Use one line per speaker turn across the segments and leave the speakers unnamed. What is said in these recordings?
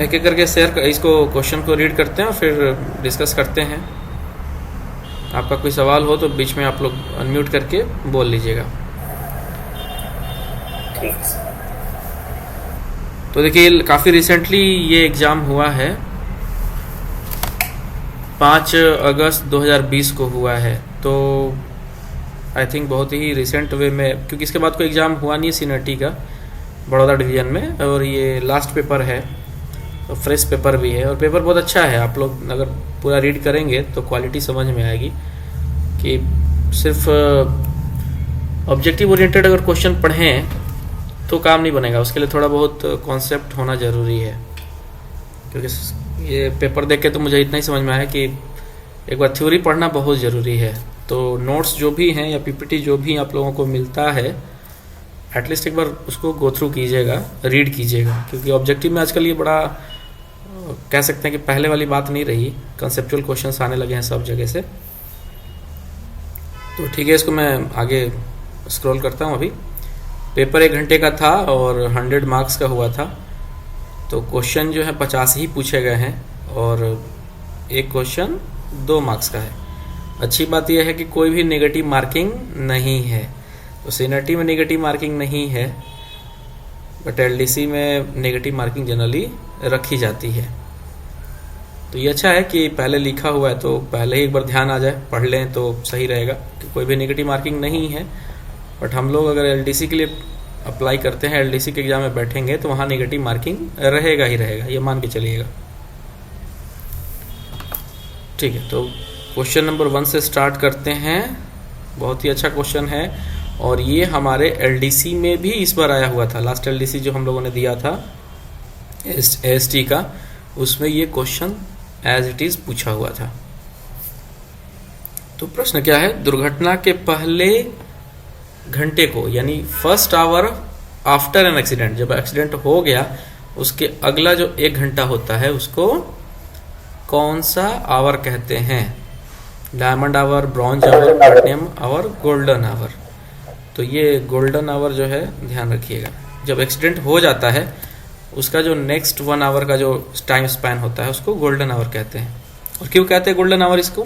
एक एक करके इसको क्वेश्चन को रीड करते हैं और फिर डिस्कस करते हैं। आपका कोई सवाल हो तो बीच में आप लोग अनम्यूट करके बोल लीजिएगा।
ठीक।
तो देखिए काफ़ी रिसेंटली ये एग्ज़ाम हुआ है, 5 अगस्त 2020 को हुआ है। तो आई थिंक बहुत ही रिसेंट वे में, क्योंकि इसके बाद कोई एग्ज़ाम हुआ नहीं है सीनियरिटी का बड़ौदा डिवीज़न में, और ये लास्ट पेपर है, तो फ्रेश पेपर भी है और पेपर बहुत अच्छा है। आप लोग अगर पूरा रीड करेंगे तो क्वालिटी समझ में आएगी कि सिर्फ ऑब्जेक्टिव ओरिएंटेड अगर क्वेश्चन पढ़ें तो काम नहीं बनेगा, उसके लिए थोड़ा बहुत कॉन्सेप्ट होना ज़रूरी है। क्योंकि ये पेपर देख के तो मुझे इतना ही समझ में आया कि एक बार थ्योरी पढ़ना बहुत ज़रूरी है। तो नोट्स जो भी हैं या पीपीटी जो भी आप लोगों को मिलता है, एटलीस्ट एक बार उसको गो थ्रू कीजिएगा, रीड कीजिएगा। क्योंकि ऑब्जेक्टिव में आजकल ये बड़ा कह सकते हैं कि पहले वाली बात नहीं रही, कंसेप्चुअल क्वेश्चंस आने लगे हैं सब जगह से। तो ठीक है, इसको मैं आगे स्क्रॉल करता हूँ। अभी पेपर 1 घंटे का था और 100 मार्क्स का हुआ था। तो क्वेश्चन जो है 50 ही पूछे गए हैं और एक क्वेश्चन 2 मार्क्स का है। अच्छी बात यह है कि कोई भी नेगेटिव मार्किंग नहीं है। तो सीनियरिटी में नेगेटिव मार्किंग नहीं है, बट एलडीसी में नेगेटिव मार्किंग जनरली रखी जाती है। तो ये अच्छा है कि पहले लिखा हुआ है तो पहले ही एक बार ध्यान आ जाए, पढ़ लें तो सही रहेगा कि कोई भी नेगेटिव मार्किंग नहीं है। बट हम लोग अगर एलडीसी के लिए अप्लाई करते हैं, एलडीसी के एग्जाम में बैठेंगे तो वहाँ नेगेटिव मार्किंग रहेगा ही रहेगा, ये मान के चलिएगा। ठीक है, तो क्वेश्चन नंबर 1 से स्टार्ट करते हैं। बहुत ही अच्छा क्वेश्चन है और ये हमारे एलडीसी में भी इस बार आया हुआ था। लास्ट एलडीसी जो हम लोगों ने दिया था एएसटी का, उसमें ये क्वेश्चन एज इट इज पूछा हुआ था। तो प्रश्न क्या है, दुर्घटना के पहले घंटे को, यानी first hour after an accident, जब एक्सीडेंट हो गया उसके अगला जो 1 घंटा होता है उसको कौन सा आवर कहते हैं? Diamond hour, bronze hour, platinum hour, golden hour. तो ये गोल्डन आवर जो है ध्यान रखिएगा, जब एक्सीडेंट हो जाता है उसका जो नेक्स्ट 1 आवर का जो टाइम स्पैन होता है उसको गोल्डन आवर कहते हैं। और क्यों कहते हैं गोल्डन आवर इसको?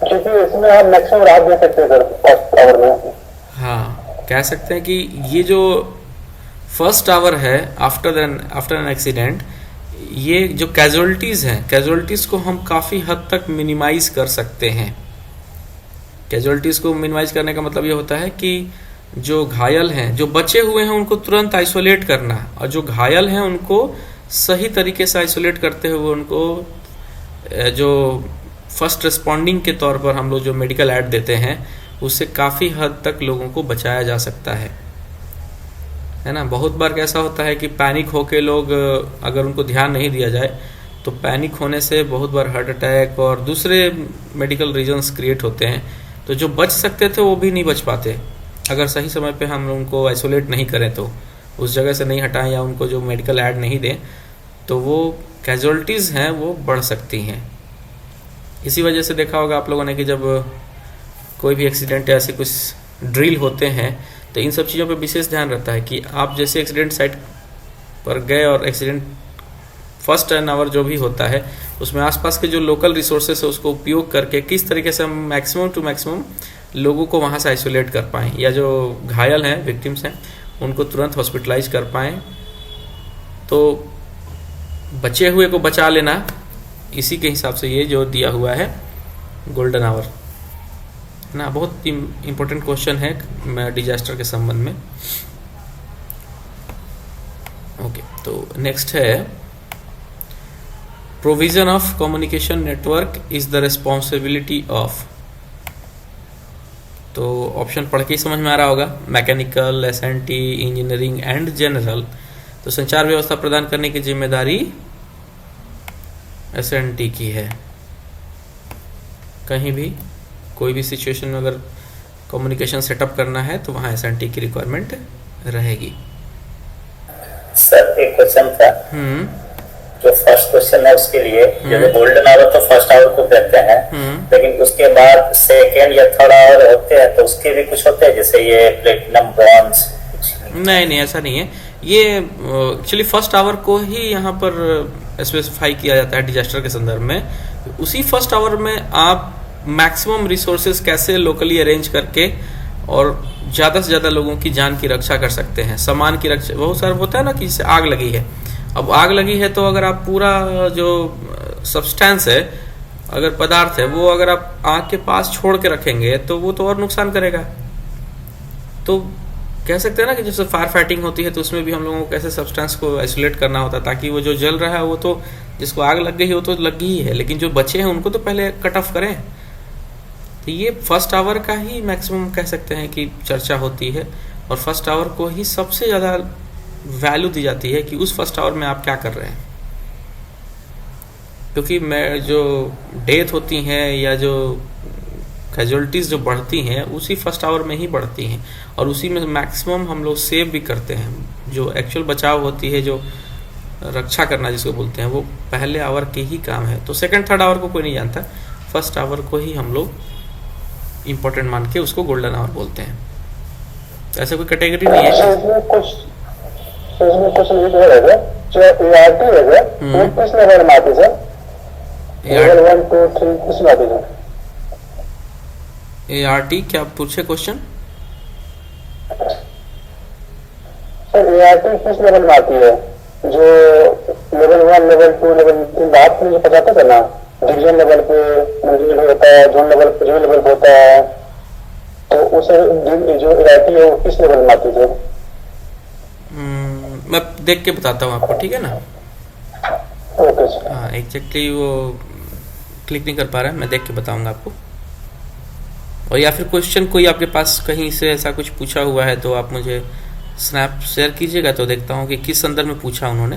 क्योंकि इसमें आप मैक्सिमम रात दे सकते हैं सर फर्स्ट आवर में।
हाँ, कह सकते हैं कि ये जो फर्स्ट आवर है आफ्टर एन एक्सीडेंट, ये जो कैजुअलिटीज हैं, कैजुअलिटीज को हम काफ़ी हद तक मिनिमाइज कर सकते हैं। कैजुअलिटीज को मिनिमाइज करने का मतलब ये होता है कि जो घायल हैं, जो बचे हुए हैं, उनको तुरंत आइसोलेट करना, और जो घायल हैं उनको सही तरीके से आइसोलेट करते हुए उनको जो फर्स्ट रिस्पॉन्डिंग के तौर पर हम लोग जो मेडिकल एड देते हैं उससे काफ़ी हद तक लोगों को बचाया जा सकता है ना। बहुत बार कैसा होता है कि पैनिक होके लोग, अगर उनको ध्यान नहीं दिया जाए तो पैनिक होने से बहुत बार हार्ट अटैक और दूसरे मेडिकल रीजंस क्रिएट होते हैं। तो जो बच सकते थे वो भी नहीं बच पाते अगर सही समय पे हम उनको आइसोलेट नहीं करें, तो उस जगह से नहीं हटाएं या उनको जो मेडिकल एड नहीं दें, तो वो कैजुअलिटीज़ हैं वो बढ़ सकती हैं। इसी वजह से देखा होगा आप लोगों ने कि जब कोई भी एक्सीडेंट या ऐसे कुछ ड्रिल होते हैं तो इन सब चीज़ों पे विशेष ध्यान रहता है कि आप जैसे एक्सीडेंट साइट पर गए और एक्सीडेंट फर्स्ट एन आवर जो भी होता है उसमें आसपास के जो लोकल रिसोर्सेस है उसको उपयोग करके किस तरीके से हम मैक्सिमम टू मैक्सिमम लोगों को वहाँ से आइसोलेट कर पाएँ, या जो घायल हैं, विक्टिम्स हैं, उनको तुरंत हॉस्पिटलाइज कर पाएँ। तो बचे हुए को बचा लेना, इसी के हिसाब से ये जो दिया हुआ है गोल्डन आवर ना, बहुत इम्पोर्टेंट क्वेश्चन है डिजास्टर के संबंध में। ओके, तो नेक्स्ट है, provision of communication network is the responsibility of. तो ऑप्शन पढ़ के ही समझ में आ रहा होगा, mechanical, SNT, engineering and general. तो संचार व्यवस्था प्रदान करने की जिम्मेदारी एसएनटी की है। कहीं भी कोई भी सिचुएशन में अगर कम्युनिकेशन सेटअप करना है तो वहाँ एसएनटी की रिक्वायरमेंट रहेगी।
सर एक क्वेश्चन था, जो फर्स्ट क्वेश्चन है उसके लिए, जैसे गोल्डन आवर तो फर्स्ट आवर को कहते हैं, लेकिन उसके बाद सेकेंड या थर्ड आवर होते हैं, तो उसके भी कुछ होते हैं जैसे ये प्लेटिनम, ब्रॉन्ज?
नहीं, ऐसा नहीं है। ये एक्चुअली फर्स्ट आवर को ही यहाँ पर स्पेसिफाई किया जाता है डिजास्टर के संदर्भ में। उसी फर्स्ट आवर में आप मैक्सिमम रिसोर्सेज कैसे लोकली अरेंज करके और ज़्यादा से ज़्यादा लोगों की जान की रक्षा कर सकते हैं, सामान की रक्षा। बहुत सारा होता है ना कि जैसे आग लगी है, अब आग लगी है तो अगर आप पूरा जो सब्सटेंस है, अगर पदार्थ है, वो अगर आप आग के पास छोड़ के रखेंगे तो वो तो और नुकसान करेगा। तो कह सकते हैं ना कि जैसे फायर फाइटिंग होती है तो उसमें भी हम लोगों को कैसे सब्सटेंस को आइसोलेट करना होता है, ताकि वो जो जल रहा है वो तो, जिसको आग लग गई है वो तो लग गई है, लेकिन जो बचे हैं उनको तो पहले कट ऑफ करें। तो ये फर्स्ट आवर का ही मैक्सिमम कह सकते हैं कि चर्चा होती है, और फर्स्ट आवर को ही सबसे ज़्यादा वैल्यू दी जाती है कि उस फर्स्ट आवर में आप क्या कर रहे हैं। क्योंकि मैं जो डेथ होती हैं या जो कैजुअलिटीज़ जो बढ़ती हैं उसी फर्स्ट आवर में ही बढ़ती हैं, और उसी में मैक्सिमम हम लोग सेव भी करते हैं। जो एक्चुअल बचाव होती है, जो रक्षा करना जिसको बोलते हैं, वो पहले आवर के ही काम है। तो सेकंड थर्ड आवर को कोई नहीं जानता, फर्स्ट आवर को ही हम लोग इम्पोर्टेंट मान के उसको गोल्डन आवर बोलते हैं। तो ऐसा कोई कैटेगरी नहीं है। ART क्या पूछे क्वेश्चन?
सर ART किस लेवल में आती है? जो लेवल 1, लेवल 2, लेवल 3 बात मुझे पता था ना, डिवीजन लेवल पे मंजिल होता है, जोन लेवल पे जो लेवल होता है, तो उस जो ART है वो किस लेवल में आती है?
मैं देख के बताता हूँ आपको, ठीक है ना?
Okay sir.
हाँ, एग्जैक्टली वो क्लिक नहीं कर पा रहा है, मैं देख के बताऊंगा आपको। और या फिर क्वेश्चन कोई आपके पास कहीं से ऐसा कुछ पूछा हुआ है तो आप मुझे स्नैप शेयर कीजिएगा, तो देखता हूँ कि किस संदर्भ में पूछा उन्होंने।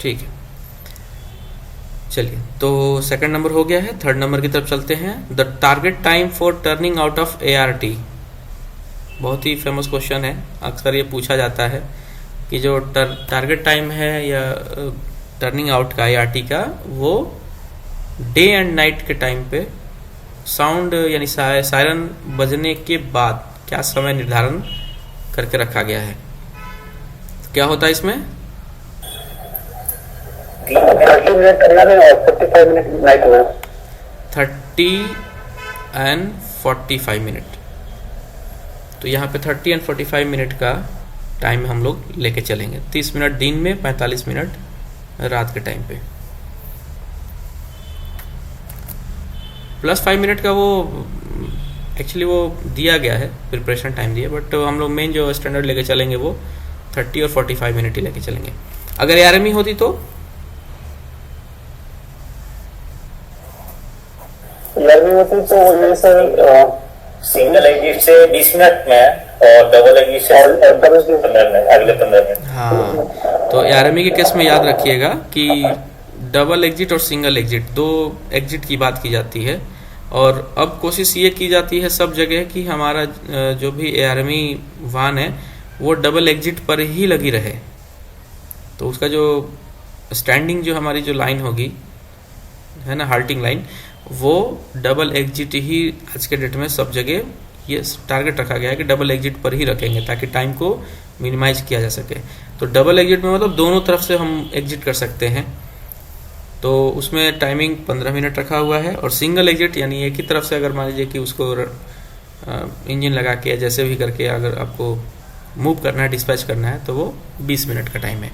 ठीक है, चलिए, तो सेकंड नंबर हो गया है। थर्ड नंबर की तरफ चलते हैं। The target time for turning out of ART। बहुत ही फेमस क्वेश्चन है, अक्सर ये पूछा जाता है कि जो टारगेट टाइम है या टर्निंग आउट का ART का, वो डे एंड नाइट के टाइम पे साउंड यानी सायरन बजने के बाद क्या समय निर्धारण करके रखा गया है। तो क्या होता है इसमें?
30 मिनट करना है और 45 मिनट नाइट में।
30 एंड 45 मिनट। तो यहाँ पे 30 एंड 45 मिनट का टाइम हम लोग लेके चलेंगे। 30 मिनट दिन में, 45 मिनट रात के टाइम पे। +5 मिनट का वो एक्चुअली वो दिया गया है, प्रिपरेशन टाइम दिया, बट हम लोग मेन जो स्टैंडर्ड लेके चलेंगे वो 30 और 45 मिनट ही लेके चलेंगे। अगर ARME होती तो
ये सर सिंगल एग्जिट से 20 मिनट में और डबल एग्जिट से 15 मिनट, अगले 15 मिनट।
हाँ, तो ARME के केस में याद रखिएगा कि डबल एग्जिट और सिंगल एग्जिट, 2 एग्जिट की बात की जाती है। और अब कोशिश ये की जाती है सब जगह कि हमारा जो भी ARME वाहन है वो डबल एग्जिट पर ही लगी रहे। तो उसका जो स्टैंडिंग जो हमारी जो लाइन होगी है ना, हाल्टिंग लाइन, वो डबल एग्जिट ही आज के डेट में सब जगह ये टारगेट रखा गया है कि डबल एग्जिट पर ही रखेंगे ताकि टाइम को मिनिमाइज किया जा सके। तो डबल एग्जिट में मतलब दोनों तरफ से हम एग्जिट कर सकते हैं, तो उसमें टाइमिंग 15 मिनट रखा हुआ है। और सिंगल एग्जिट यानी एक ही तरफ से अगर मान लीजिए कि उसको इंजन लगा के जैसे भी करके अगर आपको मूव करना है, डिस्पैच करना है, तो वो 20 मिनट का टाइम है।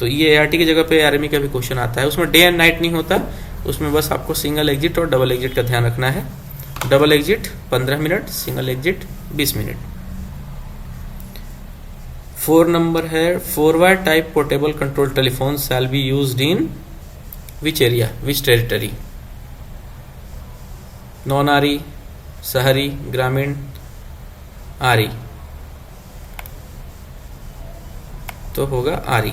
तो ये ART की जगह पे ARME का भी क्वेश्चन आता है। उसमें डे एंड नाइट नहीं होता, उसमें बस आपको सिंगल एग्जिट और डबल एग्जिट का ध्यान रखना है। Double exit 15 minute, single exit 20 minute. 4 number है, 4 wire type portable control telephone shall be used in which area, which territory? Non आरी, शहरी, ग्रामीण, आरी। तो होगा आरी।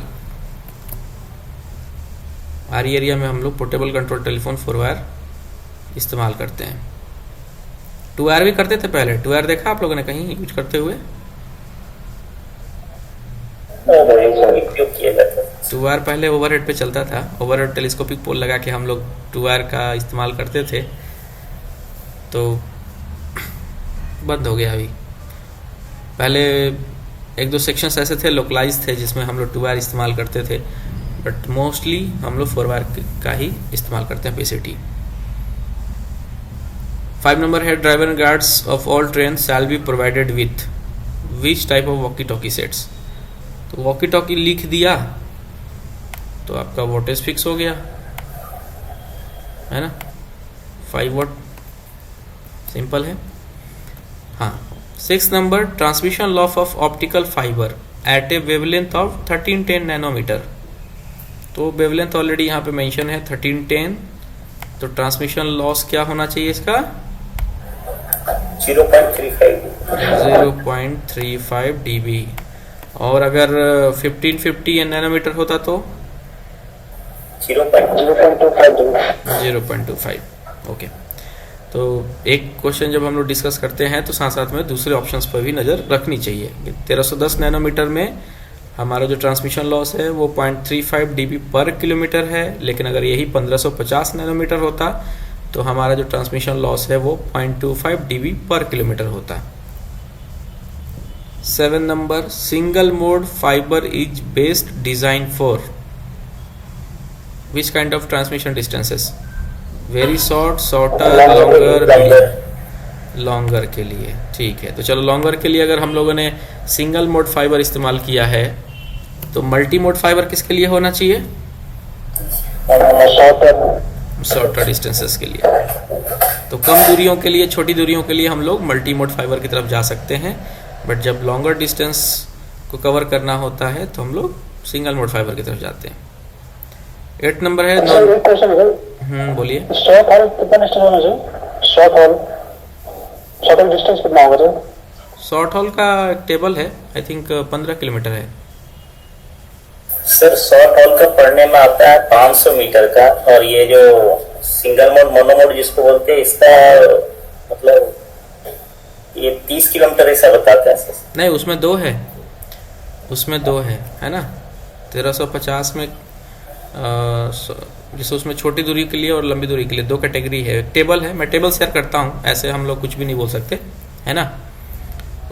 आरी एरिया में हम लोग पोर्टेबल कंट्रोल टेलीफोन 4 वायर इस्तेमाल करते हैं। 2 वायर भी करते थे पहले। 2 वायर देखा आप लोगों ने कहीं यूज करते हुए? 2 वायर पहले ओवरहेड पे चलता था, ओवरहेड टेलीस्कोपिक पोल लगा के हम लोग 2 वायर का इस्तेमाल करते थे, तो बंद हो गया अभी। पहले एक दो सेक्शंस ऐसे थे लोकलाइज थे जिसमें हम लोग 2 वायर इस्तेमाल करते थे, बट मोस्टली हम लोग 4 वायर का ही इस्तेमाल करते हैं PCT। 5 नंबर है driver and guards of all train shall be provided with which type of walkie talkie sets. तो वॉकी टॉकी लिख दिया तो आपका वोल्टेज फिक्स हो गया, है ना, 5 वोल्ट, सिंपल है। हाँ, 6 number transmission loss of optical fibre at a wavelength of 1310 nanometre. तो वेवलेंथ ऑलरेडी यहाँ पे मेंशन है 1310, तो ट्रांसमिशन लॉस क्या होना चाहिए इसका 0.35 dB, और अगर 1550 नैनोमीटर होता तो 0.25। ओके, तो एक क्वेश्चन जब हम लोग डिस्कस करते हैं तो साथ साथ में दूसरे ऑप्शंस पर भी नज़र रखनी चाहिए। 1310 नैनोमीटर में हमारा जो ट्रांसमिशन लॉस है वो 0.35 dB पर किलोमीटर है, लेकिन अगर यही 1550 नैनोमीटर होता तो हमारा जो ट्रांसमिशन लॉस है वो 0.25 dB पर किलोमीटर होता। 7 number single mode fibre is best design for which kind of transmission distances, very short, shorter, longer, longer के लिए। ठीक है, तो चलो लॉन्गर के लिए अगर हम लोगों ने सिंगल मोड फाइबर इस्तेमाल किया है तो मल्टी मोड फाइबर किसके लिए होना चाहिए, शॉर्टर डिस्टेंसेस के लिए। तो कम दूरियों के लिए, छोटी दूरियों के लिए हम लोग मल्टी मोड फाइबर की तरफ जा सकते हैं, बट जब लॉन्गर डिस्टेंस को कवर करना होता है तो हम लोग सिंगल मोड फाइबर की तरफ जाते हैं। 8 नंबर है बोलिए।
शॉर्ट हॉल कितना डिस्टेंस होना चाहिए, शॉर्ट हॉल डिस्टेंस कितना होगा सर?
शॉर्ट हॉल का टेबल है, आई थिंक 15 किलोमीटर है।
सर शॉर्ट हॉल का पढ़ने में आता है 500 मीटर का, और ये जो सिंगल मोड मोनो मोड जिसको बोलते हैं इसका मतलब ये 30 किलोमीटर ऐसा बताता है सर।
नहीं, उसमें दो है, है ना। 1350 में जैसे उसमें छोटी दूरी के लिए और लंबी दूरी के लिए 2 कैटेगरी है। टेबल है, मैं टेबल शेयर करता हूँ, ऐसे हम लोग कुछ भी नहीं बोल सकते, है ना।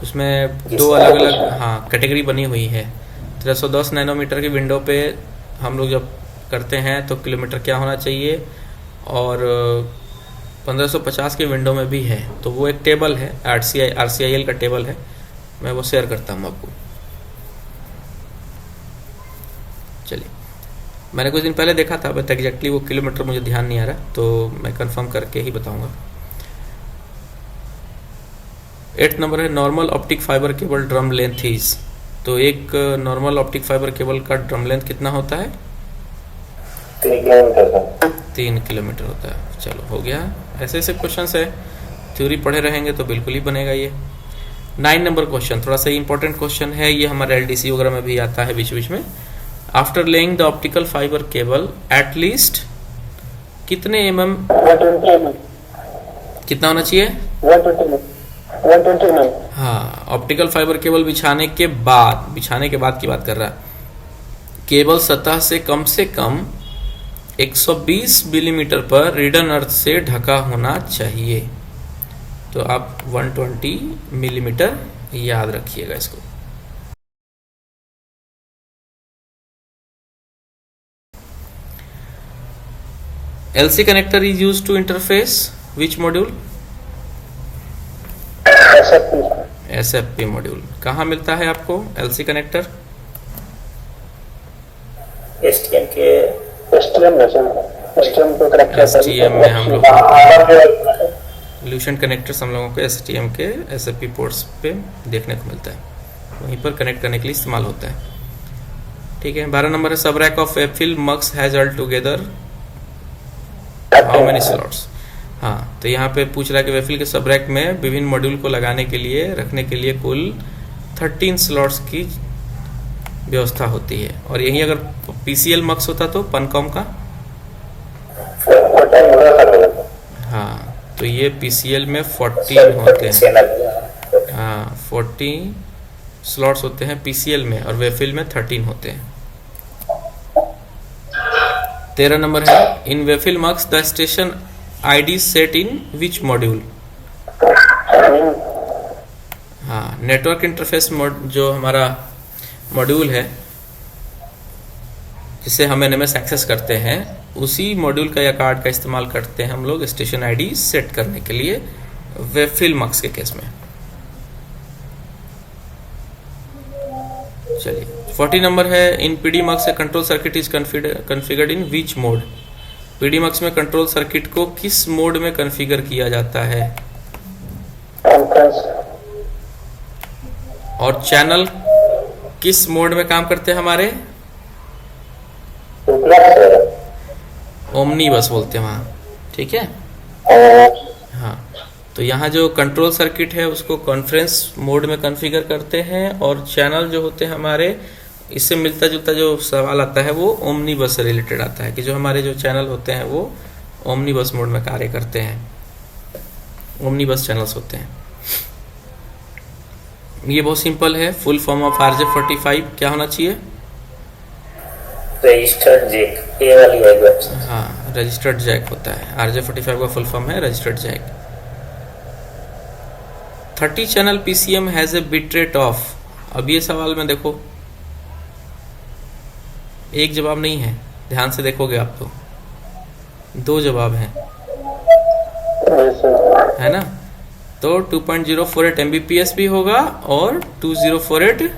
उसमें 2 अलग अलग कैटेगरी बनी हुई है। 1310 नैनोमीटर की विंडो पे हम लोग जब करते हैं तो किलोमीटर क्या होना चाहिए, और 1550 की विंडो में भी है, तो वो एक टेबल है, RCIL का टेबल है, मैं वो शेयर करता हूँ आपको। चलिए, मैंने कुछ दिन पहले देखा था, बट एग्जैक्टली वो किलोमीटर मुझे ध्यान नहीं आ रहा, तो मैं कंफर्म करके ही बताऊंगा। 8 नंबर है normal optic fibre cable drum length is. तो एक नॉर्मल ऑप्टिक फाइबर केबल का ड्रम लेंथ कितना होता है, 3 किलोमीटर होता है। चलो हो गया, ऐसे ऐसे क्वेश्चन है, थ्योरी पढ़े रहेंगे तो बिल्कुल ही बनेगा ये। 9 नंबर क्वेश्चन थोड़ा सा इंपॉर्टेंट क्वेश्चन है, ये हमारा LDC वगैरह में भी आता है बीच बीच में। After laying the optical fibre cable at least कितने mm कितना होना चाहिए,
120
हाँ, ऑप्टिकल फाइबर केबल बिछाने के बाद की बात कर रहा है। केबल सतह से कम 120 मिलीमीटर पर रीडन अर्थ से ढका होना चाहिए। तो आप 120 मिलीमीटर याद रखिएगा इसको। LC connector is used to interface which module? SFP module. कहाँ मिलता है आपको LC कनेक्टर? STM में हम लोग ल्यूशन कनेक्टर्स हम लोगों को STM के SFP पोर्ट्स पे देखने को मिलता है, वहीं पर कनेक्ट करने के लिए इस्तेमाल होता है। ठीक है, 12 नंबर है सब rack of वेफिल मक्स has all together how many slots. हाँ, तो यहाँ पे पूछ रहा है कि वेफिल के सब रैक में विभिन्न मॉड्यूल को लगाने के लिए, रखने के लिए कुल 13 स्लॉट्स की व्यवस्था होती है। और यही अगर PCL मक्स होता तो पनकॉम का, हाँ, तो ये PCL में 14 होते हैं, हाँ 40 स्लॉट्स होते हैं PCL में, और वेफिल में 13 होते हैं। 13 नंबर है इन वेफिल mux the station ID set in which module. हाँ, नेटवर्क इंटरफेस जो हमारा मॉड्यूल है जिसे हम एनएमएस एक्सेस करते हैं, उसी मॉड्यूल का या कार्ड का इस्तेमाल करते हैं हम लोग स्टेशन आईडी सेट करने के लिए वेब फिल्मक्स के केस में। चलिए 40 नंबर है, in PDMUX a control circuit is configured in which mode. PDMUX में कंट्रोल सर्किट को किस मोड में कॉन्फ़िगर किया जाता है? और चैनल किस मोड में काम करते हैं हमारे? ओमनी बस बोलते हैं वहाँ, ठीक है। हाँ, तो यहाँ जो कंट्रोल सर्किट है उसको कॉन्फ्रेंस मोड में कॉन्फ़िगर करते हैं, और चैनल जो होते हैं हमारे, इससे मिलता जुलता जो सवाल आता है वो ओमनी बस से रिलेटेड आता है कि जो हमारे जो चैनल होते हैं वो ओमनी बस मोड में कार्य करते हैं, ओमनी बस चैनल्स होते हैं। ये बहुत सिंपल है। फुल फॉर्म ऑफ RJ45 क्या होना चाहिए?
रजिस्टर्ड जैक, ये वाली है।
हाँ, रजिस्टर्ड जैक होता है। RJ45 का फुल फॉर्म है registered jack. 30 channel PCM has a bit rate of. अब ये सवाल में देखो, एक जवाब नहीं है, ध्यान से देखोगे आप तो 2 जवाब हैं, है ना। तो 2.048 Mbps भी होगा और 2048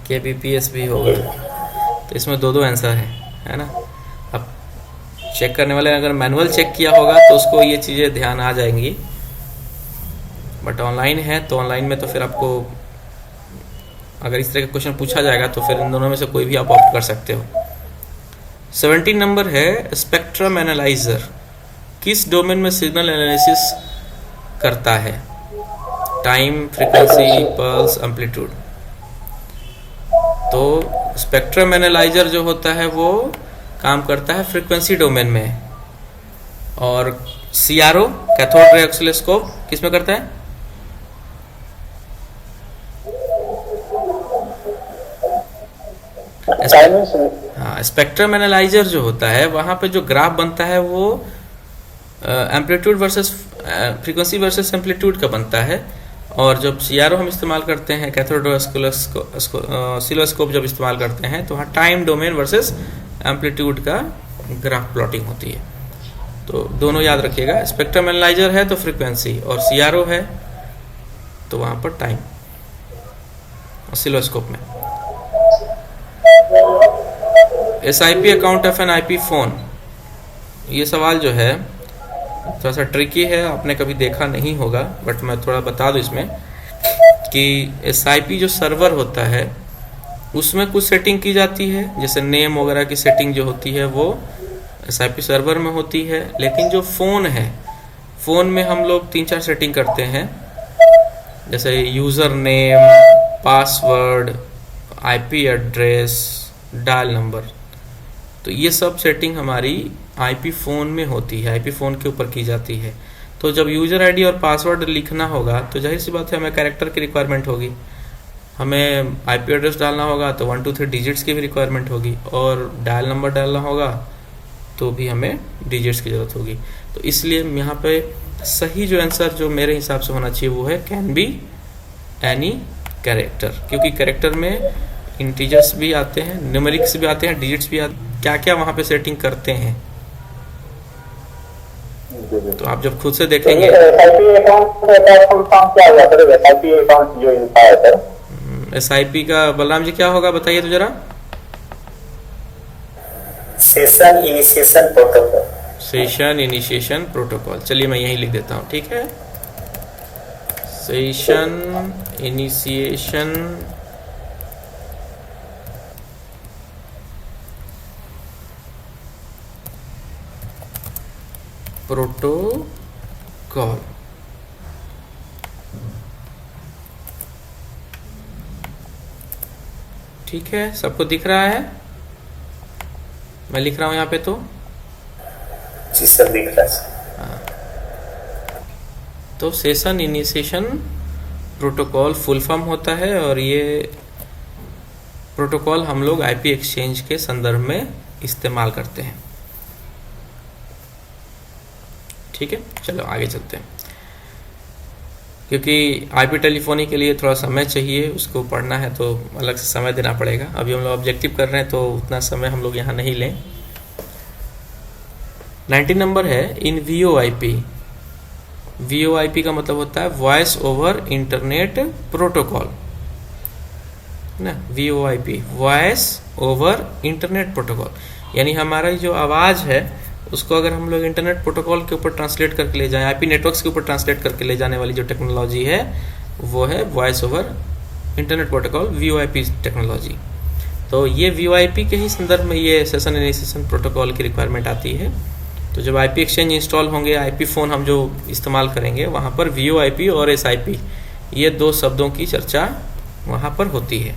kbps भी होगा। तो इसमें 2 आंसर है ना। अब चेक करने वाले अगर मैनुअल चेक किया होगा तो उसको ये चीज़ें ध्यान आ जाएंगी, बट ऑनलाइन है तो ऑनलाइन में तो फिर आपको अगर इस तरह का क्वेश्चन पूछा जाएगा तो फिर इन दोनों में से कोई भी आप ऑप्ट कर सकते हो। 17 नंबर है, स्पेक्ट्रम एनालाइजर किस डोमेन में सिग्नल एनालिसिस करता है? Time, frequency, pulse, amplitude. तो स्पेक्ट्रम एनालाइजर जो होता है वो काम करता है फ्रीक्वेंसी डोमेन में, और CRO कैथोड रे ऑसिलोस्कोप किस में करता है? हाँ, स्पेक्ट्रम एनालाइजर जो होता है वहां पे जो ग्राफ बनता है वो amplitude versus frequency versus amplitude का बनता है, और जब CRO हम इस्तेमाल करते हैं, कैथोड रे ऑसिलोस्कोप जब इस्तेमाल करते हैं तो वहाँ टाइम डोमेन वर्सेस एम्पलीट्यूड का ग्राफ प्लॉटिंग होती है। तो दोनों याद रखिएगा, स्पेक्ट्रम एनालाइजर है तो फ्रीक्वेंसी, और CRO है तो वहाँ पर टाइम ऑसिलोस्कोप में। SIP account of an IP phone, ये सवाल जो है थोड़ा सा ट्रिकी है, आपने कभी देखा नहीं होगा, बट मैं थोड़ा बता दूं इसमें कि SIP जो सर्वर होता है उसमें कुछ सेटिंग की जाती है, जैसे नेम वगैरह की सेटिंग जो होती है वो SIP सर्वर में होती है। लेकिन जो फ़ोन है, फ़ोन में हम लोग 3-4 सेटिंग करते हैं, जैसे user name, password, IP address, dial number. तो ये सब सेटिंग हमारी IP फ़ोन में होती है, IP फ़ोन के ऊपर की जाती है। तो जब यूज़र ID और पासवर्ड लिखना होगा तो जाहिर सी बात है हमें कैरेक्टर की रिक्वायरमेंट होगी, हमें IP एड्रेस डालना होगा तो 1 2 3 डिजिट्स की भी रिक्वायरमेंट होगी, और डायल नंबर डालना होगा तो भी हमें डिजिट्स की ज़रूरत होगी। तो इसलिए यहाँ पे सही जो आंसर जो मेरे हिसाब से होना चाहिए वो है कैन बी एनी कैरेक्टर, क्योंकि कैरेक्टर में इंटीजर्स भी आते हैं, न्यूमेरिक्स भी आते हैं, डिजिट्स भी आते हैं, क्या क्या वहाँ पे सेटिंग करते हैं। तो आप जब खुद से देखेंगे SIP का बलराम जी क्या होगा बताइए तो जरा।
Session initiation protocol.
Session initiation protocol, चलिए मैं यही लिख देता हूँ, ठीक है। Session initiation protocol. ठीक है, सबको दिख रहा है? मैं लिख रहा हूं यहाँ पे तो
जी सर, दिख रहा है।
तो session initiation protocol full form होता है, और ये प्रोटोकॉल हम लोग IP एक्सचेंज के संदर्भ में इस्तेमाल करते हैं। ठीक है, चलो आगे चलते हैं। क्योंकि आईपी टेलीफोनी के लिए थोड़ा समय चाहिए, उसको पढ़ना है तो अलग से समय देना पड़ेगा। अभी हम लोग ऑब्जेक्टिव कर रहे हैं तो उतना समय हम लोग यहाँ नहीं लें। 19 नंबर है इन VoIP। VoIP का मतलब होता है वॉइस ओवर इंटरनेट प्रोटोकॉल ना, VoIP voice over internet protocol, यानी हमारा जो आवाज़ है उसको अगर हम लोग इंटरनेट प्रोटोकॉल के ऊपर ट्रांसलेट करके ले जाएं, आईपी नेटवर्क्स के ऊपर ट्रांसलेट करके ले जाने वाली जो टेक्नोलॉजी है वो है voice over internet protocol, VoIP technology. तो ये VoIP के ही संदर्भ में ये सेशन इनिशिएशन प्रोटोकॉल की रिक्वायरमेंट आती है। तो जब आईपी एक्सचेंज इंस्टॉल होंगे, आईपी फ़ोन हम जो इस्तेमाल करेंगे, वहाँ पर VoIP और SIP ये दो शब्दों की चर्चा वहाँ पर होती है।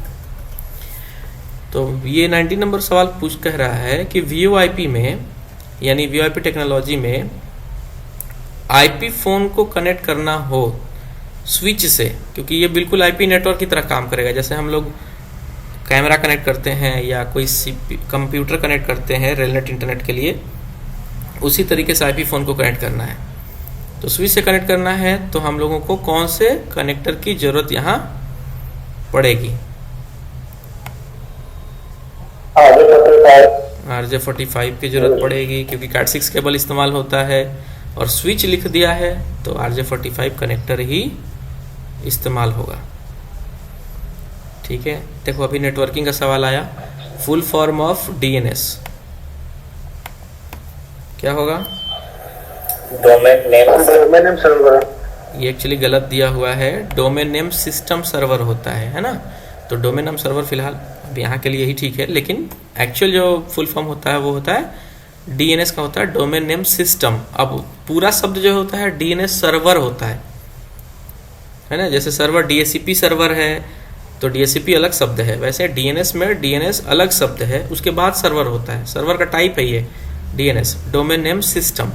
तो ये 19 नंबर सवाल कह रहा है कि VoIP में, यानी VoIP टेक्नोलॉजी में आईपी फ़ोन को कनेक्ट करना हो स्विच से, क्योंकि ये बिल्कुल आईपी नेटवर्क की तरह काम करेगा। जैसे हम लोग कैमरा कनेक्ट करते हैं या कोई कंप्यूटर कनेक्ट करते हैं रेलनेट इंटरनेट के लिए, उसी तरीके से आईपी फ़ोन को कनेक्ट करना है। तो स्विच से कनेक्ट करना है तो हम लोगों को कौन से कनेक्टर की ज़रूरत यहाँ पड़ेगी? RJ45 की जरूरत पड़ेगी, क्योंकि Cat6 केबल इस्तेमाल होता है और स्विच लिख दिया है तो RJ45 कनेक्टर ही इस्तेमाल होगा। ठीक है, देखो अभी नेटवर्किंग का सवाल आया, फुल फॉर्म ऑफ DNS क्या होगा?
Domain name server.
ये एक्चुअली गलत दिया हुआ है, डोमेन नेम सिस्टम सर्वर होता है ना। तो डोमेन नेम सर्वर फिलहाल अब यहाँ के लिए ही ठीक है, लेकिन एक्चुअल जो फुल फॉर्म होता है वो होता है DNS का होता है डोमेन नेम सिस्टम। अब पूरा शब्द जो होता है DNS सर्वर होता है ना। जैसे सर्वर DHCP सर्वर है तो DHCP अलग शब्द है, वैसे DNS में DNS अलग शब्द है, उसके बाद सर्वर होता है। सर्वर का टाइप है ये DNS, डोमेन नेम सिस्टम।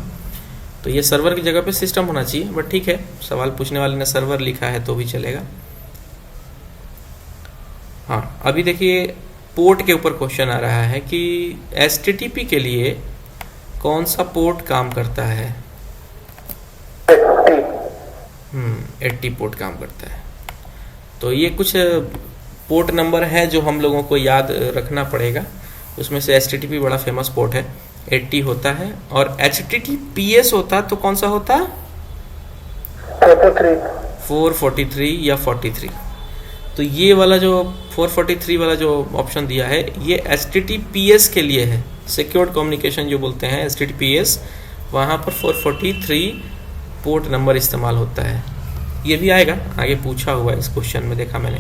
तो ये सर्वर की जगह पे सिस्टम होना चाहिए, बट ठीक है, सवाल पूछने वाले ने सर्वर लिखा है तो भी चलेगा। हाँ, अभी देखिए पोर्ट के ऊपर क्वेश्चन आ रहा है कि HTTP के लिए कौन सा पोर्ट काम करता है? 80 पोर्ट काम करता है। तो ये कुछ पोर्ट नंबर है जो हम लोगों को याद रखना पड़ेगा। उसमें से HTTP बड़ा फेमस पोर्ट है, 80 होता है। और HTTPS होता तो कौन सा होता? 443 या 43। तो ये वाला जो 443 वाला जो ऑप्शन दिया है ये HTTPS के लिए है, सिक्योर्ड कम्युनिकेशन जो बोलते हैं HTTPS, वहाँ पर 443 पोर्ट नंबर इस्तेमाल होता है। ये भी आएगा, आगे पूछा हुआ है इस क्वेश्चन में, देखा मैंने।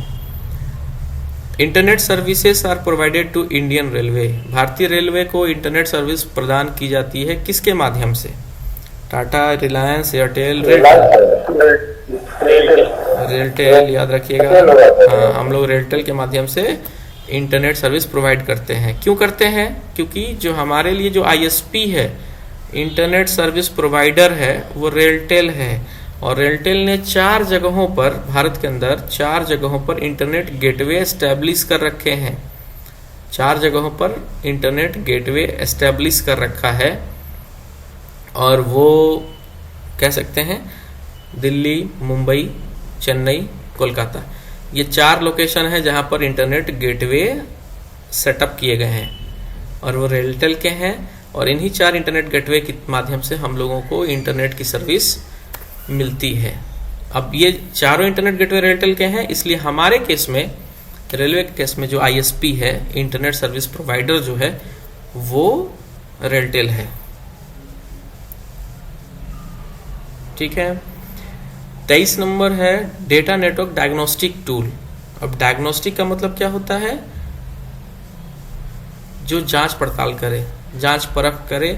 Internet services are provided to Indian railway. भारतीय रेलवे को इंटरनेट सर्विस प्रदान की जाती है किसके माध्यम से? टाटा, रिलायंस, एयरटेल, रेलटेल, याद रखिएगा। हाँ, हम लोग रेलटेल के माध्यम से इंटरनेट सर्विस प्रोवाइड करते हैं। क्यों करते हैं? क्योंकि जो हमारे लिए जो ISP है, इंटरनेट सर्विस प्रोवाइडर है, वो रेलटेल है। और रेलटेल ने 4 जगहों पर, भारत के अंदर 4 जगहों पर इंटरनेट गेटवे एस्टेब्लिश कर रखे हैं। 4 जगहों पर इंटरनेट गेटवे एस्टेब्लिश कर रखा है, और वो कह सकते हैं दिल्ली, मुंबई, चेन्नई, कोलकाता, ये 4 लोकेशन है जहां पर इंटरनेट गेटवे सेटअप किए गए हैं और वो रेलटेल के हैं। और इन्हीं 4 इंटरनेट गेटवे के माध्यम से हम लोगों को इंटरनेट की सर्विस मिलती है। अब ये चारों इंटरनेट गेटवे रेलटेल के हैं, इसलिए हमारे केस में, रेलवे के केस में, जो ISP है, इंटरनेट सर्विस प्रोवाइडर जो है, वो रेलटेल है। ठीक है। 23 नंबर है डेटा नेटवर्क डायग्नोस्टिक टूल। अब डायग्नोस्टिक का मतलब क्या होता है? जो जांच पड़ताल करे, जांच परख करे,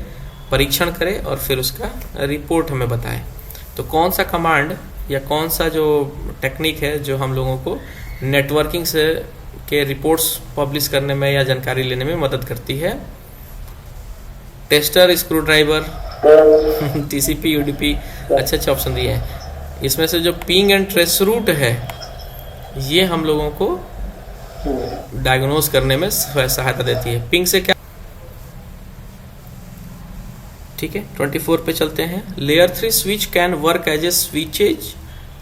परीक्षण करे और फिर उसका रिपोर्ट हमें बताए। तो कौन सा कमांड या कौन सा जो टेक्निक है जो हम लोगों को नेटवर्किंग से के रिपोर्ट्स पब्लिश करने में या जानकारी लेने में मदद करती है? Tester, screw driver, TCP, UDP, अच्छे ऑप्शन दिए हैं। इसमें से जो पिंग एंड ट्रेस रूट है, ये हम लोगों को डायग्नोज करने में सहायता देती है। पिंग से क्या? ठीक है, 24 पे चलते हैं। Layer 3 switch can work as a switches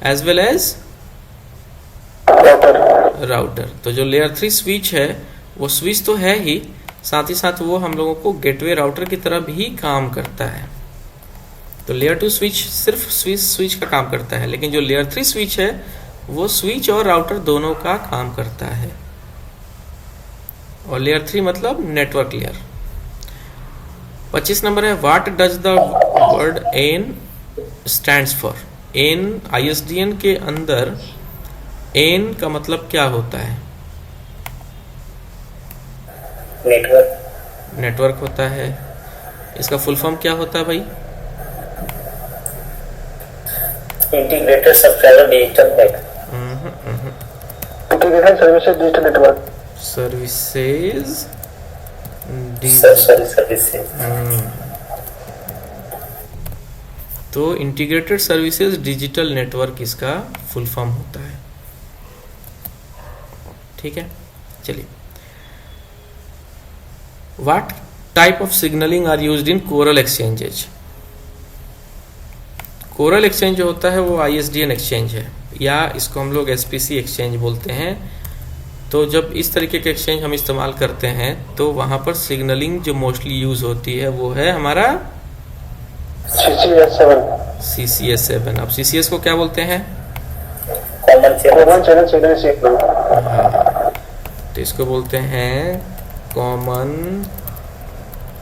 as well as
router.
Router. तो जो लेयर 3 स्विच है वो स्विच तो है ही, साथ ही साथ वो हम लोगों को गेटवे राउटर की तरह भी काम करता है। तो लेयर 2 स्विच सिर्फ स्विच का काम करता है, लेकिन जो लेयर 3 स्विच है वो स्विच और राउटर दोनों का काम करता है। और लेयर 3 मतलब नेटवर्क लेयर। 25 नंबर है, what does the word N stands for. N ISDN के अंदर एन का मतलब क्या होता है?
नेटवर्क।
नेटवर्क होता है। इसका फुल फॉर्म क्या होता है भाई?
Integrated subscriber digital network.
Integrated services digital network.
Services
services.
तो इंटीग्रेटेड सर्विसेज डिजिटल नेटवर्क इसका फुल फॉर्म होता है। ठीक है, चलिए। What type of signalling are used in coral exchanges. Coral exchange जो होता है वो ISDN एक्सचेंज है, या इसको हम लोग SPC एक्सचेंज बोलते हैं। तो जब इस तरीके के एक्सचेंज हम इस्तेमाल करते हैं तो वहां पर सिग्नलिंग जो मोस्टली यूज होती है वो है हमारा CCS7। अब CCS को क्या बोलते हैं?
Common channel signal.
हाँ, तो इसको बोलते हैं कॉमन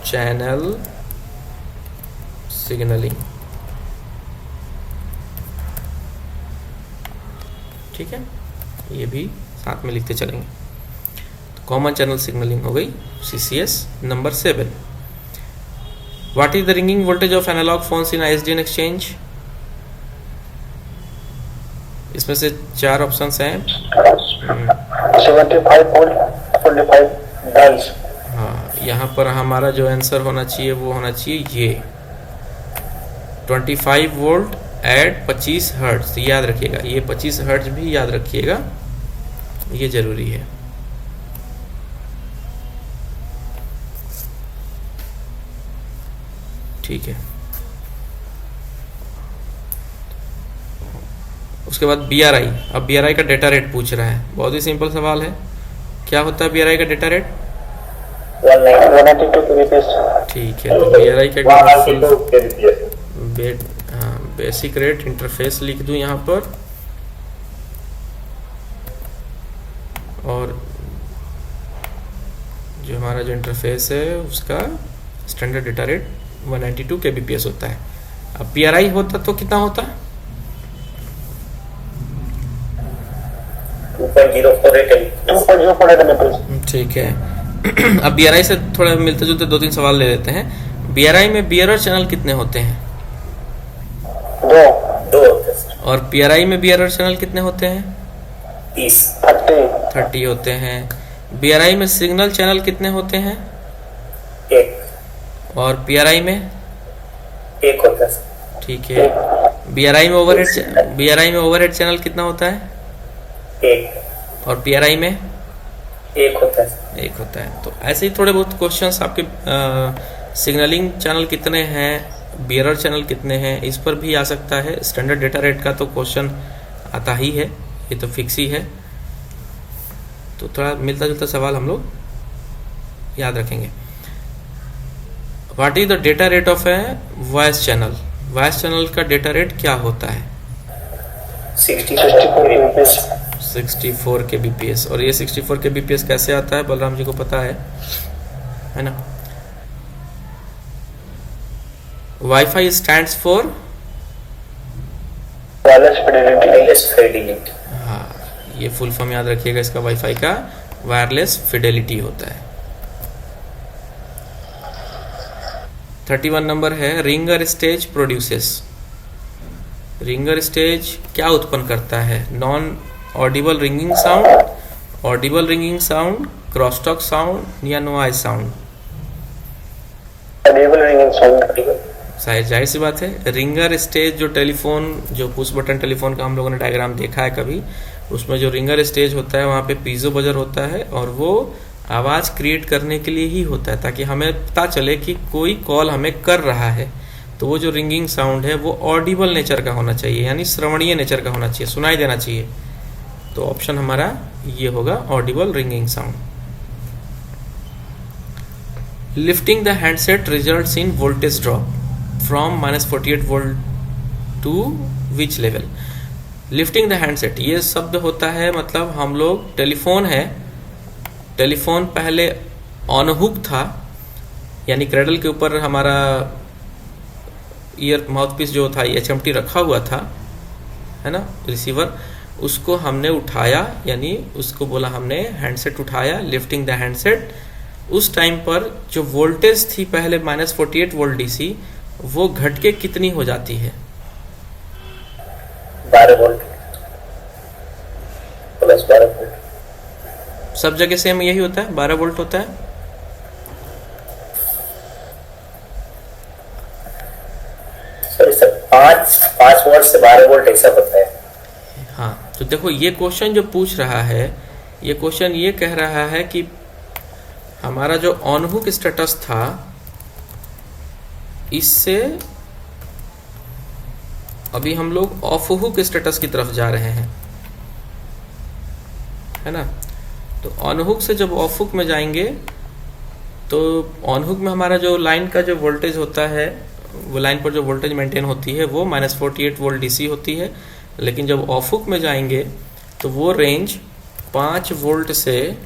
चैनल सिग्नलिंग। ठीक है, ये भी साथ में लिखते चलेंगे। तो कॉमन चैनल सिग्नलिंग हो गई CCS। Number 7, what is the ringing voltage of analogue phones in ISDN exchange. इसमें से 4 ऑप्शंस हैं।
75 वोल्ट 45 डाइस।
हाँ, यहाँ पर हमारा जो आंसर होना चाहिए वो होना चाहिए ये 25 वोल्ट एट 25 हर्ट्ज। याद रखिएगा, ये 25 हर्ट्ज भी याद रखिएगा, ये जरूरी है। ठीक है, उसके बाद BRI। अब BRI का डेटा रेट पूछ रहा है, बहुत ही सिंपल सवाल है। क्या होता है BRI का डेटा रेट?
192 kbps।
ठीक है, तो BRI का बेसिक रेट इंटरफेस लिख दूं यहाँ पर, और जो हमारा जो इंटरफेस है उसका स्टैंडर्ड डेटा रेट 192 kbps होता है। अब PRI होता तो कितना होता?
2.04
ठीक है। अब BRI से थोड़ा मिलते जुलते 2-3 सवाल ले लेते हैं। BRI में बियरर चैनल कितने होते हैं?
2।
और PRI में बियरर चैनल कितने होते हैं? 30 होते हैं। BRI में सिग्नल चैनल कितने होते हैं?
1।
और PRI में
1 होता है।
ठीक है। BRI में ओवरहेड चैनल कितना होता है?
1।
और PRI में
1 होता है।
1 होता है। तो ऐसे ही थोड़े बहुत क्वेश्चंस आपके सिग्नलिंग चैनल कितने हैं, बियरर चैनल कितने हैं, इस पर भी आ सकता है। स्टैंडर्ड डेटा रेट का तो क्वेश्चन आता ही है, ये तो फिक्स ही है। तो थोड़ा मिलता जुलता सवाल हम लोग याद रखेंगे। What is the data rate of a voice channel. Voice channel का डेटा रेट क्या होता है? 64 kbps। और ये 64 kbps कैसे आता है, बलराम जी को पता है ना? Wifi stands for
wireless Fidelity.
हाँ, ये फुल फॉर्म याद रखिएगा इसका। वाईफाई का वायरलेस फिडेलिटी होता है। 31 नंबर है, ringer stage produces. Ringer stage क्या उत्पन्न करता है? Non audible ringing sound, audible ringing sound, crosstalk sound या noise sound?
Audible ringing sound.
जाहिर सी बात है। रिंगर स्टेज जो टेलीफोन, जो पुश बटन टेलीफोन का हम लोगों ने डायग्राम देखा है कभी, उसमें जो रिंगर स्टेज होता है वहाँ पे पीजो बजर होता है, और वो आवाज़ क्रिएट करने के लिए ही होता है, ताकि हमें पता चले कि कोई कॉल हमें कर रहा है। तो वो जो रिंगिंग साउंड है वो ऑडिबल नेचर का होना चाहिए, यानी श्रवणीय नेचर का होना चाहिए, सुनाई देना चाहिए। तो ऑप्शन हमारा ये होगा, audible ringing sound. Lifting the handset results in voltage drop from -48 volt to which level. Lifting the handset, ये शब्द होता है, मतलब हम लोग टेलीफोन है, टेलीफोन पहले ऑन हुक था, यानी क्रेडल के ऊपर हमारा ईयर माउथपीस जो था HMT रखा हुआ था, है ना, रिसीवर, उसको हमने उठाया, यानी उसको बोला हमने हैंडसेट उठाया, लिफ्टिंग द हैंडसेट। उस टाइम पर जो वोल्टेज थी पहले -48 वोल्ट DC, वो घट के कितनी हो जाती है?
12 वोल्ट प्लस 12 वोल्ट।
सब जगह सेम यही होता है, 12 वोल्ट होता है।
सॉरी सर, 5 वोल्ट से 12 वोल्ट ऐसा होता है।
हाँ, तो देखो ये क्वेश्चन जो पूछ रहा है, ये क्वेश्चन ये कह रहा है कि हमारा जो ऑन हुक स्टेटस था, इससे अभी हम लोग ऑफ हुक स्टेटस की तरफ जा रहे हैं, है ना। तो ऑन हुक से जब ऑफ हुक में जाएंगे, तो ऑन हुक में हमारा जो लाइन का जो वोल्टेज होता है, वो लाइन पर जो वोल्टेज मेंटेन होती है वो -48 वोल्ट DC होती है। लेकिन जब ऑफ हुक में जाएंगे तो वो रेंज 5 वोल्ट से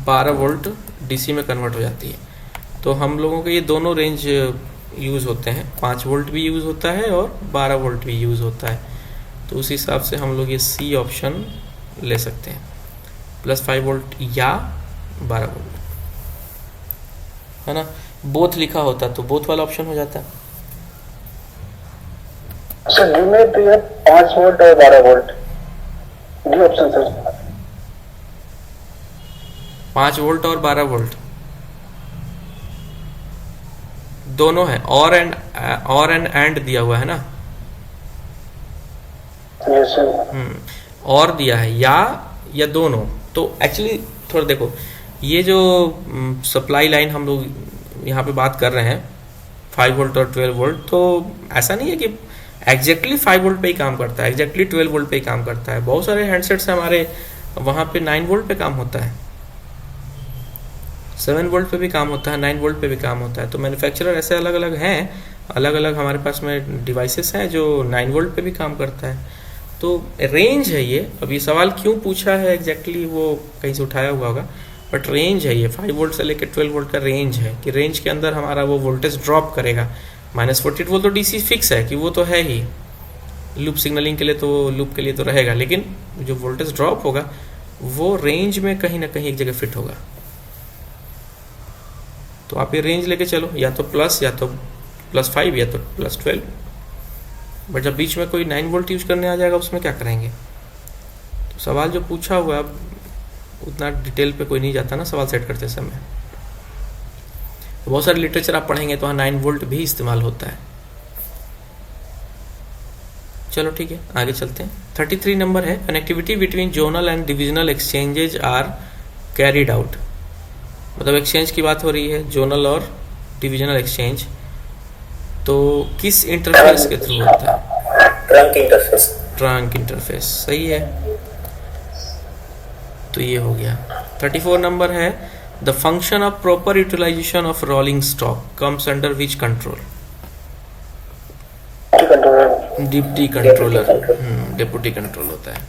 12 वोल्ट DC में कन्वर्ट हो जाती है। तो हम लोगों के ये दोनों रेंज यूज़ होते हैं, 5 वोल्ट भी यूज़ होता है और 12 वोल्ट भी यूज़ होता है। तो उस हिसाब से हम लोग ये C ऑप्शन ले सकते हैं, +5 वोल्ट या 12 वोल्ट, है ना। बोथ लिखा होता तो बोथ वाला ऑप्शन हो जाता।
सर डी में तो ये 5 वोल्ट और 12 volt, D option sir.
5 volt और 12 वोल्ट दोनों है, और एंड दिया हुआ है ना।
Yes sir.
और दिया है या दोनों। तो एक्चुअली थोड़ा देखो, ये जो सप्लाई लाइन हम लोग यहाँ पे बात कर रहे हैं 5 वोल्ट और 12 वोल्ट, तो ऐसा नहीं है कि एग्जैक्टली 5 वोल्ट पे ही काम करता है, एग्जैक्टली 12 वोल्ट पे ही काम करता है। बहुत सारे हैंडसेट्स हमारे वहाँ पे 9 वोल्ट पे काम होता है, 7 वोल्ट पे भी काम होता है, 9 वोल्ट पे भी काम होता है। तो मैन्युफैक्चरर ऐसे अलग अलग हैं, अलग अलग हमारे पास में डिवाइसेस हैं जो 9 वोल्ट पे भी काम करता है। तो रेंज है ये। अब ये सवाल क्यों पूछा है एग्जैक्टली वो कहीं से उठाया हुआ होगा, बट रेंज है ये, 5 वोल्ट से लेकर 12 वोल्ट का रेंज है कि रेंज के अंदर हमारा वो वोल्टेज ड्रॉप करेगा। -48 वोल्ट तो DC फिक्स है कि वो तो है ही, लूप सिग्नलिंग के लिए तो लूप के लिए तो रहेगा, लेकिन जो वोल्टेज ड्रॉप होगा वो रेंज में कहीं ना कहीं एक जगह फिट होगा। तो आप ये रेंज लेके चलो, या तो प्लस, या तो +5, या तो +12। बट जब बीच में कोई 9 वोल्ट यूज करने आ जाएगा उसमें क्या करेंगे? तो सवाल जो पूछा हुआ, उतना डिटेल पे कोई नहीं जाता ना सवाल सेट करते समय। तो बहुत सारे लिटरेचर आप पढ़ेंगे तो वहाँ 9 वोल्ट भी इस्तेमाल होता है। चलो ठीक है, आगे चलते हैं। 33 नंबर है, connectivity between zonal and divisional exchanges are carried out. मतलब एक्सचेंज की बात हो रही है, जोनल और डिविजनल एक्सचेंज, तो किस इंटरफेस के थ्रू होता है?
Trunk interface.
ट्रंक इंटरफेस, सही है। तो ये हो गया। 34 नंबर है, the function of proper utilisation of rolling stock comes under which control? Deputy controller, deputy control होता है,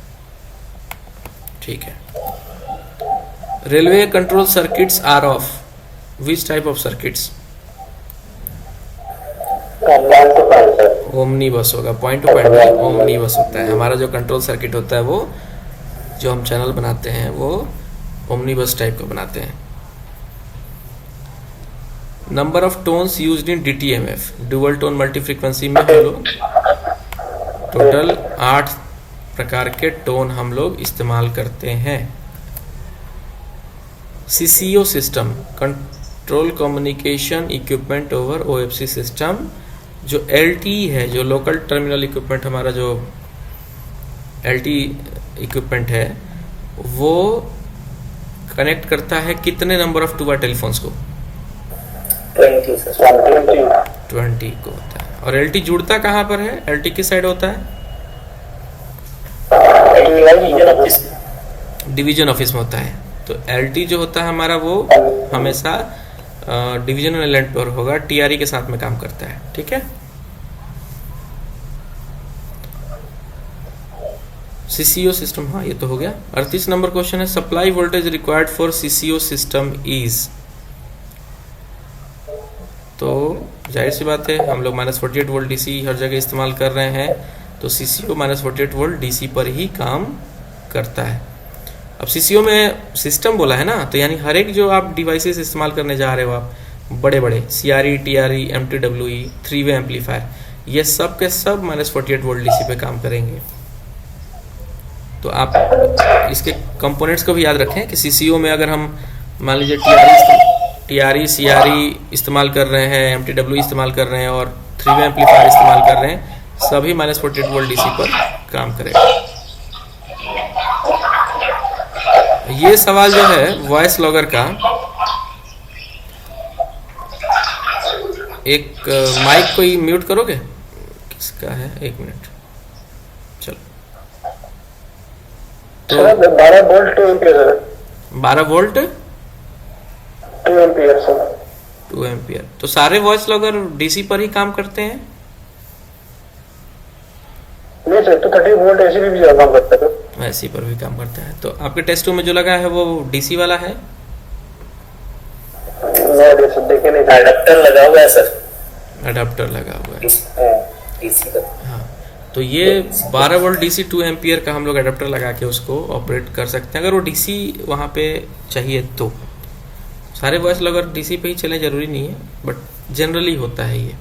ठीक है। Railway control circuits are of which type of circuits? Omnibus होगा, पॉइंट टू पॉइंट ओमनी बस होता है। हमारा जो कंट्रोल सर्किट होता है वो जो हम चैनल बनाते हैं वो ओमनी बस टाइप का बनाते हैं। Number of tones used in DTMF, dual tone multi frequency में हम लोग टोटल 8 प्रकार के टोन हम लोग इस्तेमाल करते हैं। CCO system, control communication equipment over OFC system, जो LTE है, जो लोकल टर्मिनल इक्विपमेंट, हमारा जो LTE इक्विपमेंट है, वो कनेक्ट करता है कितने नंबर ऑफ 2 वायर टेलीफोन्स को?
20 से
20 को होता है। और LT जुड़ता कहाँ पर है? LT किस साइड होता है? डिवीजन ऑफिस में होता है। तो LT जो होता है हमारा वो हमेशा डिवीजनल एलिमेंट पर होगा, TRE के साथ में काम करता है। ठीक है। CCO सिस्टम, हाँ ये तो हो गया। 38 नंबर क्वेश्चन है, supply voltage required for CCO system is. तो जाहिर सी बात है हम लोग -48 वोल्ट DC हर जगह इस्तेमाल कर रहे हैं, तो CCO -48 वोल्ट DC पर ही काम करता है। अब CCO में सिस्टम बोला है ना, तो यानी हर एक जो आप डिवाइसेस इस्तेमाल करने जा रहे हो आप, बड़े बड़े CRE, TRE, MTWE, 3-वे एम्पलीफायर, ये सब के सब -48 वोल्ट DC पे काम करेंगे। तो आप इसके कंपोनेंट्स को भी याद रखें कि CCO में अगर हम मान लीजिए TRE, CRE इस्तेमाल कर रहे हैं, MTWE इस्तेमाल कर रहे हैं और 3-वे एम्पलीफायर इस्तेमाल कर रहे हैं, सभी -48 वोल्ट DC पर काम करेगा। ये सवाल जो है वॉइस लॉगर का, एक माइक कोई म्यूट करोगे? किसका है? 1 मिनट। चलो, तो
12 volt 2 ampere
12 volt
2 ampere sir.
2 ampere. तो सारे वॉइस लॉगर DC पर ही काम करते हैं?
नहीं सर, तो 30 वोल्ट ऐसे भी काम करता है।
ऐसी पर भी काम करता है। तो आपके टेस्ट में जो लगा है वो DC वाला है?
देखे नहीं,
एडाप्टर लगा हुआ है सर।
अडाप्टर लगा हुआ है,
DC का।
हाँ। तो ये 12 वोल्ट DC 2 एम्पियर का हम लोग अडाप्टर लगा के उसको ऑपरेट कर सकते हैं, अगर वो DC वहाँ पे चाहिए तो। सारे वॉइस लॉगर DC पे ही चले जरूरी नहीं है, बट जनरली होता है ये।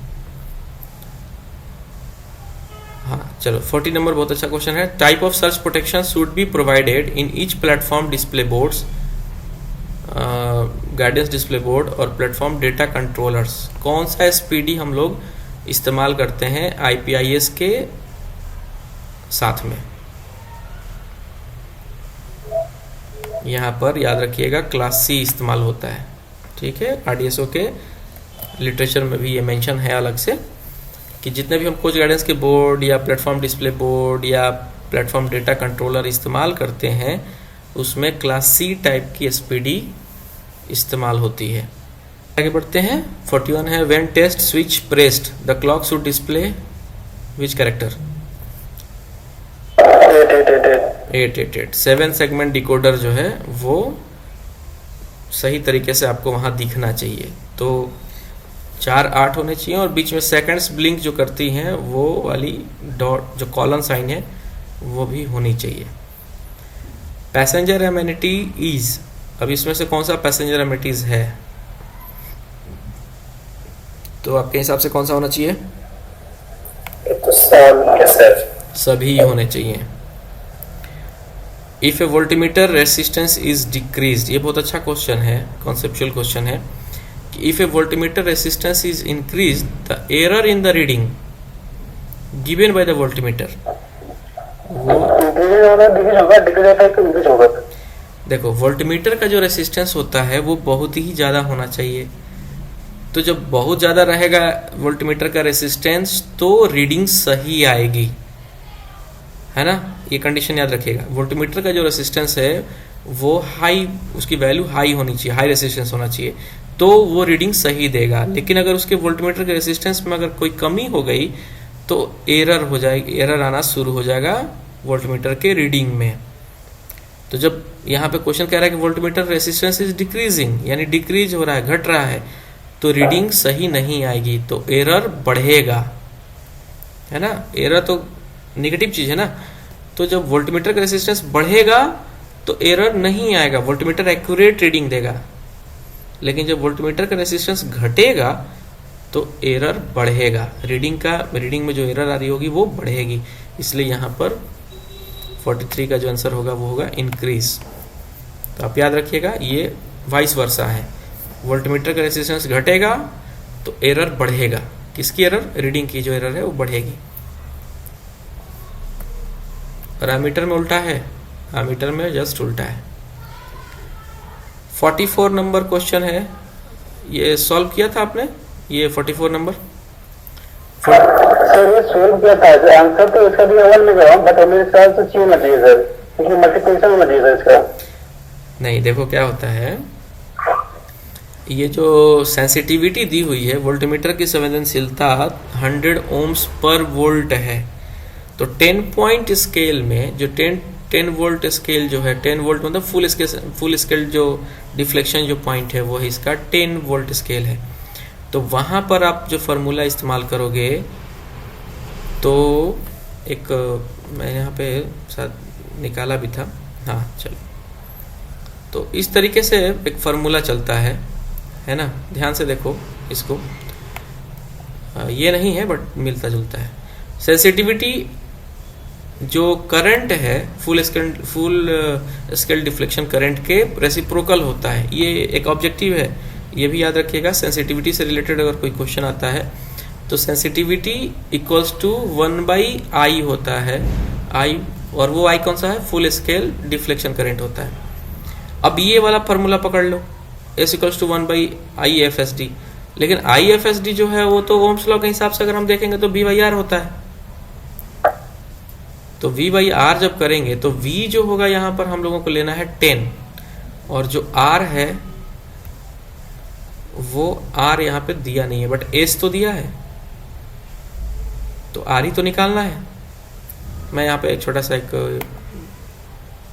हाँ चलो, 40 नंबर बहुत अच्छा क्वेश्चन है। Type of search protection should be provided in each platform display boards, guidance display board और प्लेटफॉर्म डेटा कंट्रोलर्स। कौन सा SPD हम लोग इस्तेमाल करते हैं IPIS के साथ में? यहाँ पर याद रखिएगा क्लास C इस्तेमाल होता है। ठीक है, RDSO के लिटरेचर में भी ये मेंशन है अलग से कि जितने भी हम कोच गाइडेंस के बोर्ड या प्लेटफॉर्म डिस्प्ले बोर्ड या प्लेटफॉर्म डेटा कंट्रोलर इस्तेमाल करते हैं, उसमें क्लास C टाइप की SPD इस्तेमाल होती है। आगे बढ़ते हैं। 41 है, when test switch pressed the clock should display which character? 888। 7 segment decoder जो है वो सही तरीके से आपको वहाँ दिखना चाहिए। तो 4 8 होने चाहिए और बीच में सेकंड्स ब्लिंक जो करती हैं वो वाली डॉट जो कॉलन साइन है वो भी होनी चाहिए। पैसेंजर एमेनिटी इज, अब इसमें से कौन सा पैसेंजर एमेनिटीज है? तो आपके हिसाब से कौन सा होना चाहिए? सभी होने चाहिए। If A voltmeter resistance is decreased, ये बहुत अच्छा क्वेश्चन है, कॉन्सेप्चुअल क्वेश्चन है कि if A voltmeter resistance is increased the error in the reading given by the voltmeter, वो देखो वोल्टमीटर का जो रेसिस्टेंस होता है वो बहुत ही ज़्यादा होना चाहिए। तो जब बहुत ज़्यादा रहेगा वोल्टमीटर का रेसिस्टेंस तो रीडिंग सही आएगी, है ना। ये कंडीशन याद रखिएगा। वोल्टमीटर का जो रेसिस्टेंस है वो हाई, उसकी वैल्यू हाई होनी चाहिए, हाई रेसिस्टेंस होना चाहिए, तो वो रीडिंग सही देगा। लेकिन अगर उसके वोल्टमीटर के रेसिस्टेंस में अगर कोई कमी हो गई तो एरर हो जाएगी, एरर आना शुरू हो जाएगा वोल्टमीटर के रीडिंग में। तो जब यहाँ पे क्वेश्चन कह रहा है कि वोल्टमीटर रेसिस्टेंस इज डिक्रीजिंग, यानी डिक्रीज हो रहा है, घट रहा है, तो रीडिंग सही नहीं आएगी, तो एरर बढ़ेगा, है ना। एरर तो नेगेटिव चीज है ना। तो जब वोल्टमीटर का रेसिस्टेंस बढ़ेगा तो एरर नहीं आएगा, वोल्टमीटर एक्यूरेट रीडिंग देगा। लेकिन जब वोल्टमीटर का रेसिस्टेंस घटेगा तो एरर बढ़ेगा, रीडिंग में जो एरर आ रही होगी वो बढ़ेगी। इसलिए यहाँ पर 43 का जो आंसर होगा वो होगा इंक्रीज। तो आप याद रखिएगा ये वाइस वर्सा है, वोल्टमीटर का रेसिस्टेंस घटेगा तो एरर बढ़ेगा। किसकी एरर? रीडिंग की जो एरर है वो बढ़ेगी। और एमीटर में उल्टा है, एमीटर में जस्ट उल्टा है। 44 नंबर क्वेश्चन है, ये सॉल्व किया था आपने, ये 44 नंबर?
सर ये सोल्व किया था, आंसर तो इसका दिया 1 मेगा ओम, बट हमें ख्याल से चाहिए होना चाहिए सर, क्योंकि मल्टीप्लिकेशन होना चाहिए सर इसका।
नहीं, देखो क्या होता है, ये जो सेंसिटिविटी दी हुई है, वोल्टमीटर की संवेदनशीलता 100 ओम्स पर वोल्ट है। तो 10 पॉइंट स्केल में जो 10 वोल्ट स्केल जो है, 10 वोल्ट मतलब फुल स्केल जो डिफ्लेक्शन जो पॉइंट है वो है इसका 10 वोल्ट स्केल है। तो वहाँ पर आप जो फार्मूला इस्तेमाल करोगे, तो एक मैं यहाँ पे शायद निकाला भी था, हाँ चलो, तो इस तरीके से एक फार्मूला चलता है ना, ध्यान से देखो इसको, ये नहीं है बट मिलता जुलता है। सेंसिटिविटी जो करंट है फुल स्केल डिफ्लेक्शन करंट के रेसिप्रोकल होता है, ये एक ऑब्जेक्टिव है, ये भी याद रखिएगा। सेंसिटिविटी से रिलेटेड अगर कोई क्वेश्चन आता है तो सेंसिटिविटी इक्वल्स टू 1/I होता है, आई, और वो आई कौन सा है, फुल स्केल डिफ्लेक्शन करंट होता है। अब ये वाला फार्मूला पकड़ लो, S इक्वल्स टू 1/IFSD, लेकिन IFSD जो है वो तो ओम्स लॉ के हिसाब से अगर हम देखेंगे तो V/R होता है। तो V/R जब करेंगे तो V जो होगा यहाँ पर हम लोगों को लेना है 10, और जो R है वो R यहाँ पे दिया नहीं है, बट S तो दिया है, तो R ही तो निकालना है। मैं यहाँ पे एक छोटा सा एक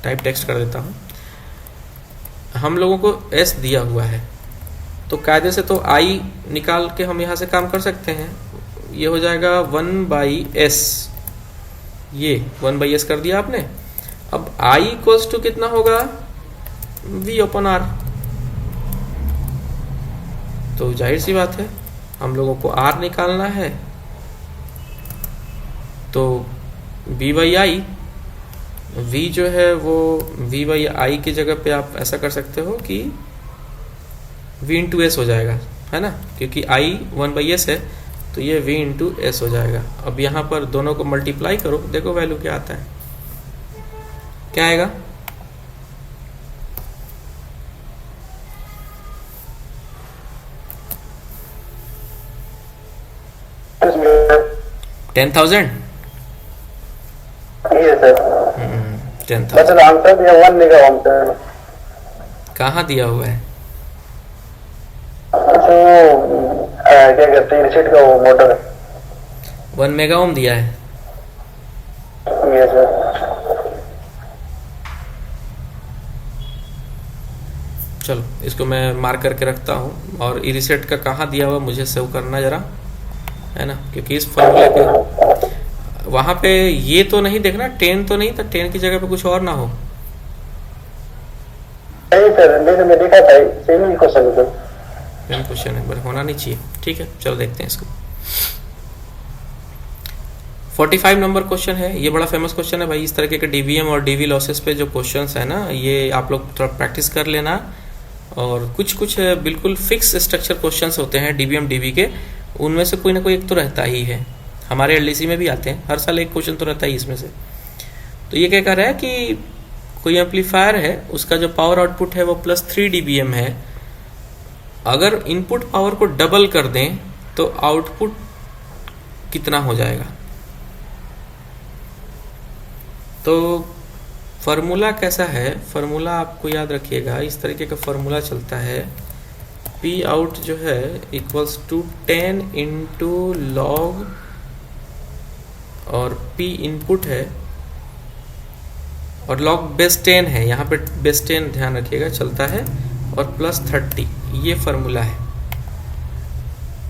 टाइप टेक्स्ट कर देता हूँ। हम लोगों को S दिया हुआ है, तो कायदे से तो I निकाल के हम यहाँ से काम कर सकते हैं। ये हो जाएगा 1/S, ये 1/S कर दिया आपने। अब I इक्वल्स टू कितना होगा, V/R। तो जाहिर सी बात है हम लोगों को R निकालना है, तो V/I, V जो है वो V/I की जगह पे आप ऐसा कर सकते हो कि V/S हो जाएगा, है ना, क्योंकि I 1/S है, तो ये V/S हो जाएगा। अब यहाँ पर दोनों को मल्टीप्लाई करो, देखो वैल्यू क्या आता है, क्या आएगा, $10,000। 10,000
आंसर दिया 1 मेगा ओम सर।
कहाँ दिया हुआ है,
क्या कहते हैं रिसेट का वो मोटर
1 मेगा ओम दिया है।
ये सर
चलो इसको मैं मार्क करके रखता हूँ, और रिसेट का कहाँ दिया हुआ मुझे सेव करना जरा, है ना, क्योंकि इस फॉर्मूले के वहाँ पे ये तो नहीं देखना, 10 तो नहीं था, 10 की जगह पे कुछ और ना हो।
नहीं सर, मैं देखा था सेम ही क्वेश्चन है,
सेम क्वेश्चन एक बार होना नहीं चाहिए। ठीक है, चलो देखते हैं इसको। 45 नंबर क्वेश्चन है, ये बड़ा फेमस क्वेश्चन है भाई। इस तरह के डीवीएम और डीवी लॉसेस पे जो क्वेश्चंस है ना, ये आप लोग थोड़ा प्रैक्टिस कर लेना। और कुछ बिल्कुल फिक्स स्ट्रक्चर क्वेश्चंस होते हैं डीवीएम डीवी के, उनमें से कोई ना कोई एक तो रहता ही है। हमारे एलडीसी में भी आते हैं, हर साल एक क्वेश्चन तो रहता ही इसमें से। तो ये क्या कह रहा है कि कोई एम्पलीफायर है, उसका जो पावर आउटपुट है वो +3 dBm है। अगर इनपुट पावर को डबल कर दें तो आउटपुट कितना हो जाएगा। तो फार्मूला कैसा है, फार्मूला आपको याद रखिएगा, इस तरीके का फार्मूला चलता है। पी आउट जो है इक्वल्स टू 10 इंटू लॉग, और पी इनपुट है और लॉग बेस 10 है, यहाँ पे बेस 10 ध्यान रखिएगा चलता है, और +30, ये फार्मूला है।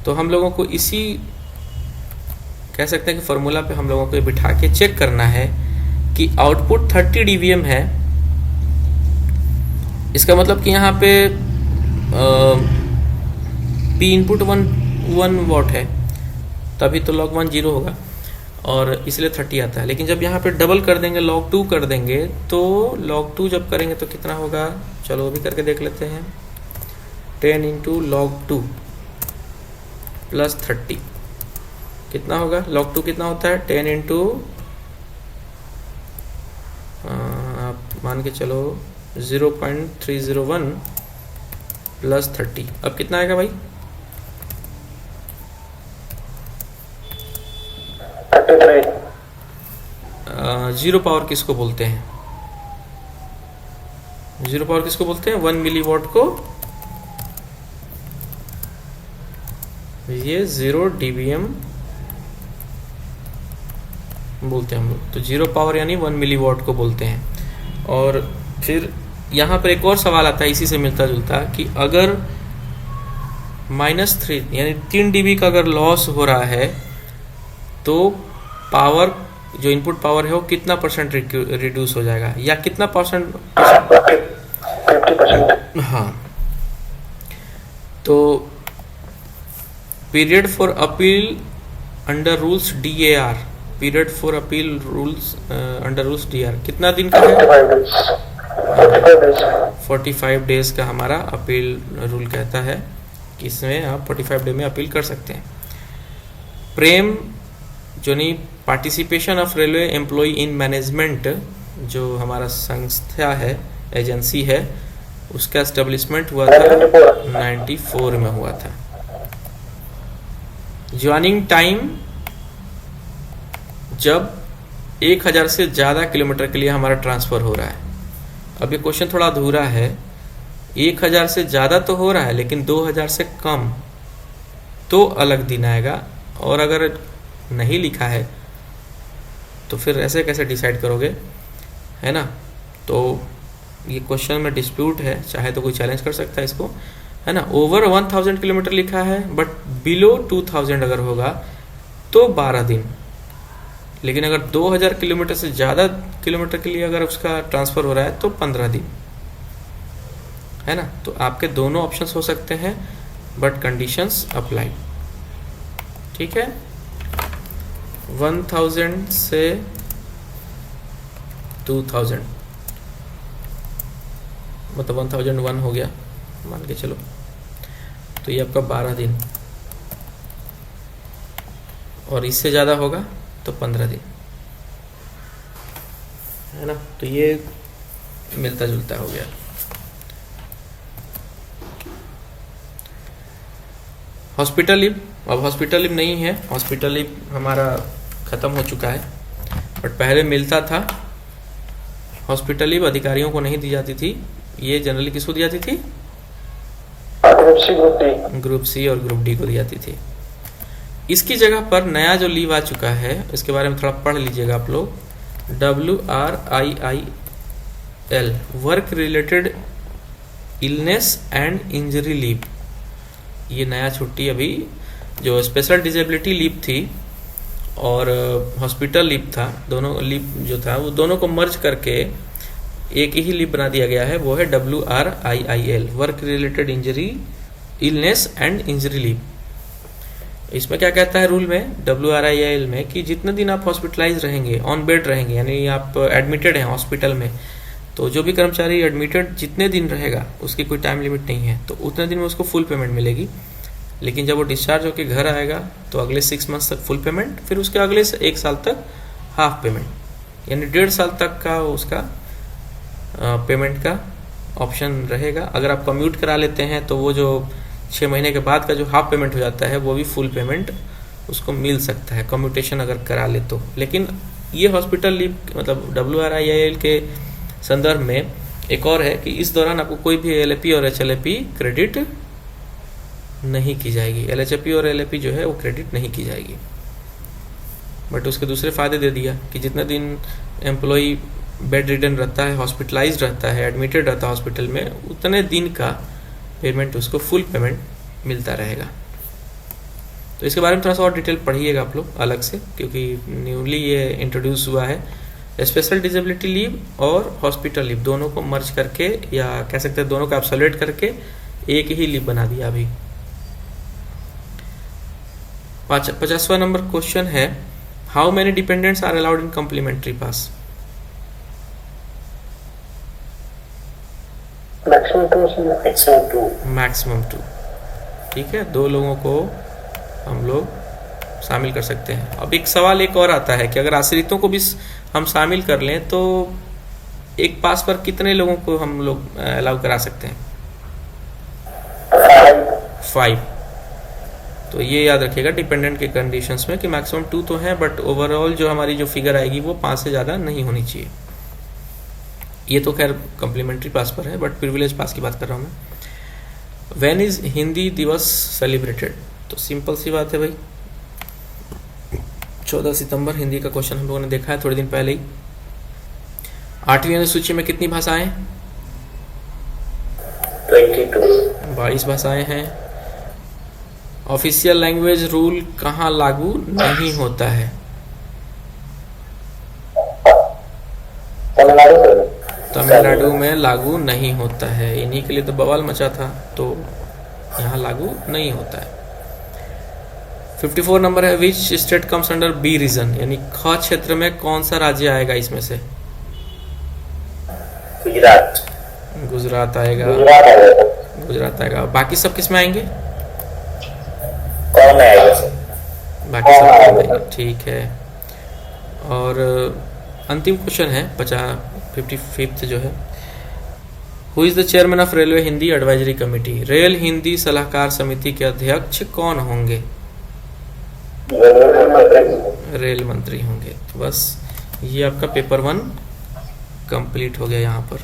तो हम लोगों को इसी कह सकते हैं कि फार्मूला पे हम लोगों को बिठा के चेक करना है कि आउटपुट 30 dBm है। इसका मतलब कि यहाँ पे पी इनपुट 1 वॉट है, तभी तो log 1 0 होगा, और इसलिए 30 आता है। लेकिन जब यहाँ पे डबल कर देंगे, log 2 कर देंगे, तो log 2 जब करेंगे तो कितना होगा, चलो वो भी करके देख लेते हैं। 10 इंटू log 2 +30 कितना होगा, log 2 कितना होता है, 10 इंटू आप मान के चलो 0.301 प्लस 30, अब कितना आएगा भाई?
33।
जीरो पावर किसको बोलते हैं? जीरो पावर किसको बोलते हैं? 1 मिलीवॉट को ये 0 dBm बोलते हैं हम लोग। तो जीरो पावर यानी 1 मिलीवॉट को बोलते हैं। और फिर यहाँ पर एक और सवाल आता है इसी से मिलता जुलता कि अगर -3 यानी 3 dB का अगर लॉस हो रहा है तो पावर जो इनपुट पावर है वो कितना % रिड्यूस हो जाएगा या कितना %?
50%।
हाँ, तो period for appeal under rules DAR, period for appeal rules under rules DAR कितना दिन का है? 45 डेज का हमारा अपील रूल कहता है कि इसमें आप 45 डे में अपील कर सकते हैं। प्रेम जो नहीं participation of railway employ in management, जो हमारा संस्था है, एजेंसी है, उसका एस्टेब्लिशमेंट हुआ था 94 में हुआ था। ज्वाइनिंग टाइम जब 1000 से ज़्यादा किलोमीटर के लिए हमारा ट्रांसफ़र हो रहा है। अब ये क्वेश्चन थोड़ा अधूरा है, 1000 से ज़्यादा तो हो रहा है लेकिन 2000 से कम तो अलग दिन आएगा, और अगर नहीं लिखा है तो फिर ऐसे कैसे डिसाइड करोगे, है ना? तो ये क्वेश्चन में डिस्प्यूट है, चाहे तो कोई चैलेंज कर सकता है इसको, है ना? ओवर 1000 किलोमीटर लिखा है बट बिलो 2000 अगर होगा तो 12 दिन, लेकिन अगर 2000 किलोमीटर से ज़्यादा किलोमीटर के लिए अगर उसका ट्रांसफ़र हो रहा है तो 15 दिन, है ना? तो आपके दोनों ऑप्शंस हो सकते हैं बट कंडीशंस अप्लाई। ठीक है, 1000 से 2000 मतलब 1001 हो गया मान के चलो, तो ये आपका 12 दिन, और इससे ज़्यादा होगा तो 15 दिन, है ना? तो ये मिलता जुलता हो गया। हॉस्पिटल लीव, अब हॉस्पिटल लीव नहीं है, हॉस्पिटल लीव हमारा ख़त्म हो चुका है, बट पहले मिलता था। हॉस्पिटल लीव अधिकारियों को नहीं दी जाती थी, ये जनरली किसको दी जाती थी? ग्रुप सी और ग्रुप डी को दी जाती थी। इसकी जगह पर नया जो लीव आ चुका है इसके बारे में थोड़ा पढ़ लीजिएगा आप लोग। WRIIL, work related illness and injury leave, ये नया छुट्टी अभी जो स्पेशल डिसेबिलिटी लीव थी और हॉस्पिटल लीव था, दोनों लीव जो था वो दोनों को मर्ज करके एक ही लीव बना दिया गया है, वो है WRIIL, work related injury illness and injury leave. इसमें क्या कहता है रूल में, WRIIL में, कि जितने दिन आप हॉस्पिटलाइज रहेंगे, ऑन बेड रहेंगे, यानी आप एडमिटेड हैं हॉस्पिटल में, तो जो भी कर्मचारी एडमिटेड जितने दिन रहेगा उसकी कोई टाइम लिमिट नहीं है, तो उतने दिन में उसको फुल पेमेंट मिलेगी। लेकिन जब वो डिस्चार्ज होकर घर आएगा तो अगले 6 मंथ्स तक फुल पेमेंट, फिर उसके अगले 1 साल तक हाफ पेमेंट, यानी 1.5 साल तक का उसका पेमेंट का ऑप्शन रहेगा। अगर आप कम्यूट करा लेते हैं तो वो जो 6 महीने के बाद का जो हाफ पेमेंट हो जाता है वो भी फुल पेमेंट उसको मिल सकता है, कम्यूटेशन अगर करा ले तो। लेकिन ये हॉस्पिटल लीव मतलब WRIIL के संदर्भ में एक और है कि इस दौरान आपको कोई भी LAP और HLAP क्रेडिट नहीं की जाएगी। LHAP और LAP जो है वो क्रेडिट नहीं की जाएगी, बट उसके दूसरे फ़ायदे दे दिया कि जितने दिन एम्प्लॉई बेड रिडन रहता है, हॉस्पिटलाइज रहता है, एडमिटेड रहता है हॉस्पिटल में, उतने दिन का पेमेंट उसको फुल पेमेंट मिलता रहेगा। तो इसके बारे में थोड़ा सा और डिटेल पढ़िएगा आप लोग अलग से, क्योंकि न्यूली ये इंट्रोड्यूस हुआ है। स्पेशल डिसेबिलिटी लीव और हॉस्पिटल लीव दोनों को मर्ज करके, या कह सकते हैं दोनों को एब्सोल्यूट करके एक ही लीव बना दिया अभी। 50वां नंबर क्वेश्चन है, how many dependents are allowed in complimentary pass? Maximum 2। ठीक है, 2 लोगों को हम लोग शामिल कर सकते हैं। अब एक सवाल एक और आता है कि अगर आश्रितों को भी हम शामिल कर लें तो एक पास पर कितने लोगों को हम लोग अलाउ करा सकते हैं? 5। तो ये याद रखिएगा डिपेंडेंट के कंडीशंस में कि मैक्सिमम 2 तो है, बट ओवरऑल जो हमारी जो फिगर आएगी वो 5 से ज़्यादा नहीं होनी चाहिए। ये तो खैर कम्प्लीमेंट्री पास पर है, बट प्रिविलेज पास की बात कर रहा हूँ मैं। व्हेन इज हिंदी दिवस सेलिब्रेटेड? तो सिंपल सी बात है भाई, 14 सितंबर हिंदी का क्वेश्चन हम लोगों ने देखा है थोड़े दिन पहले ही। 8वीं अनुसूची में कितनी भाषाएं? 22 भाषाएं हैं। ऑफिशियल लैंग्वेज रूल कहाँ लागू नहीं होता है? तमिलनाडु में लागू नहीं होता है। इन्हीं के लिए तो बवाल मचा था, तो यहाँ लागू नहीं होता है। 54 नंबर है, which state comes under B region, यानी ख क्षेत्र में कौन सा राज्य आएगा इसमें से?
गुजरात।
गुजरात आएगा। गुजरात आएगा। बाकी सब किस में आएंगे?
कौन आएगा?
बाकी सब आएंगे, ठीक है। और अंतिम क्वेश्चन है 55 जो है, who is the chairman of railway Hindi advisory committee? Rail Hindi सलाहकार समिति के अध्यक्ष कौन होंगे? रेल मंत्री होंगे। तो बस ये आपका पेपर 1 कंप्लीट हो गया यहाँ पर।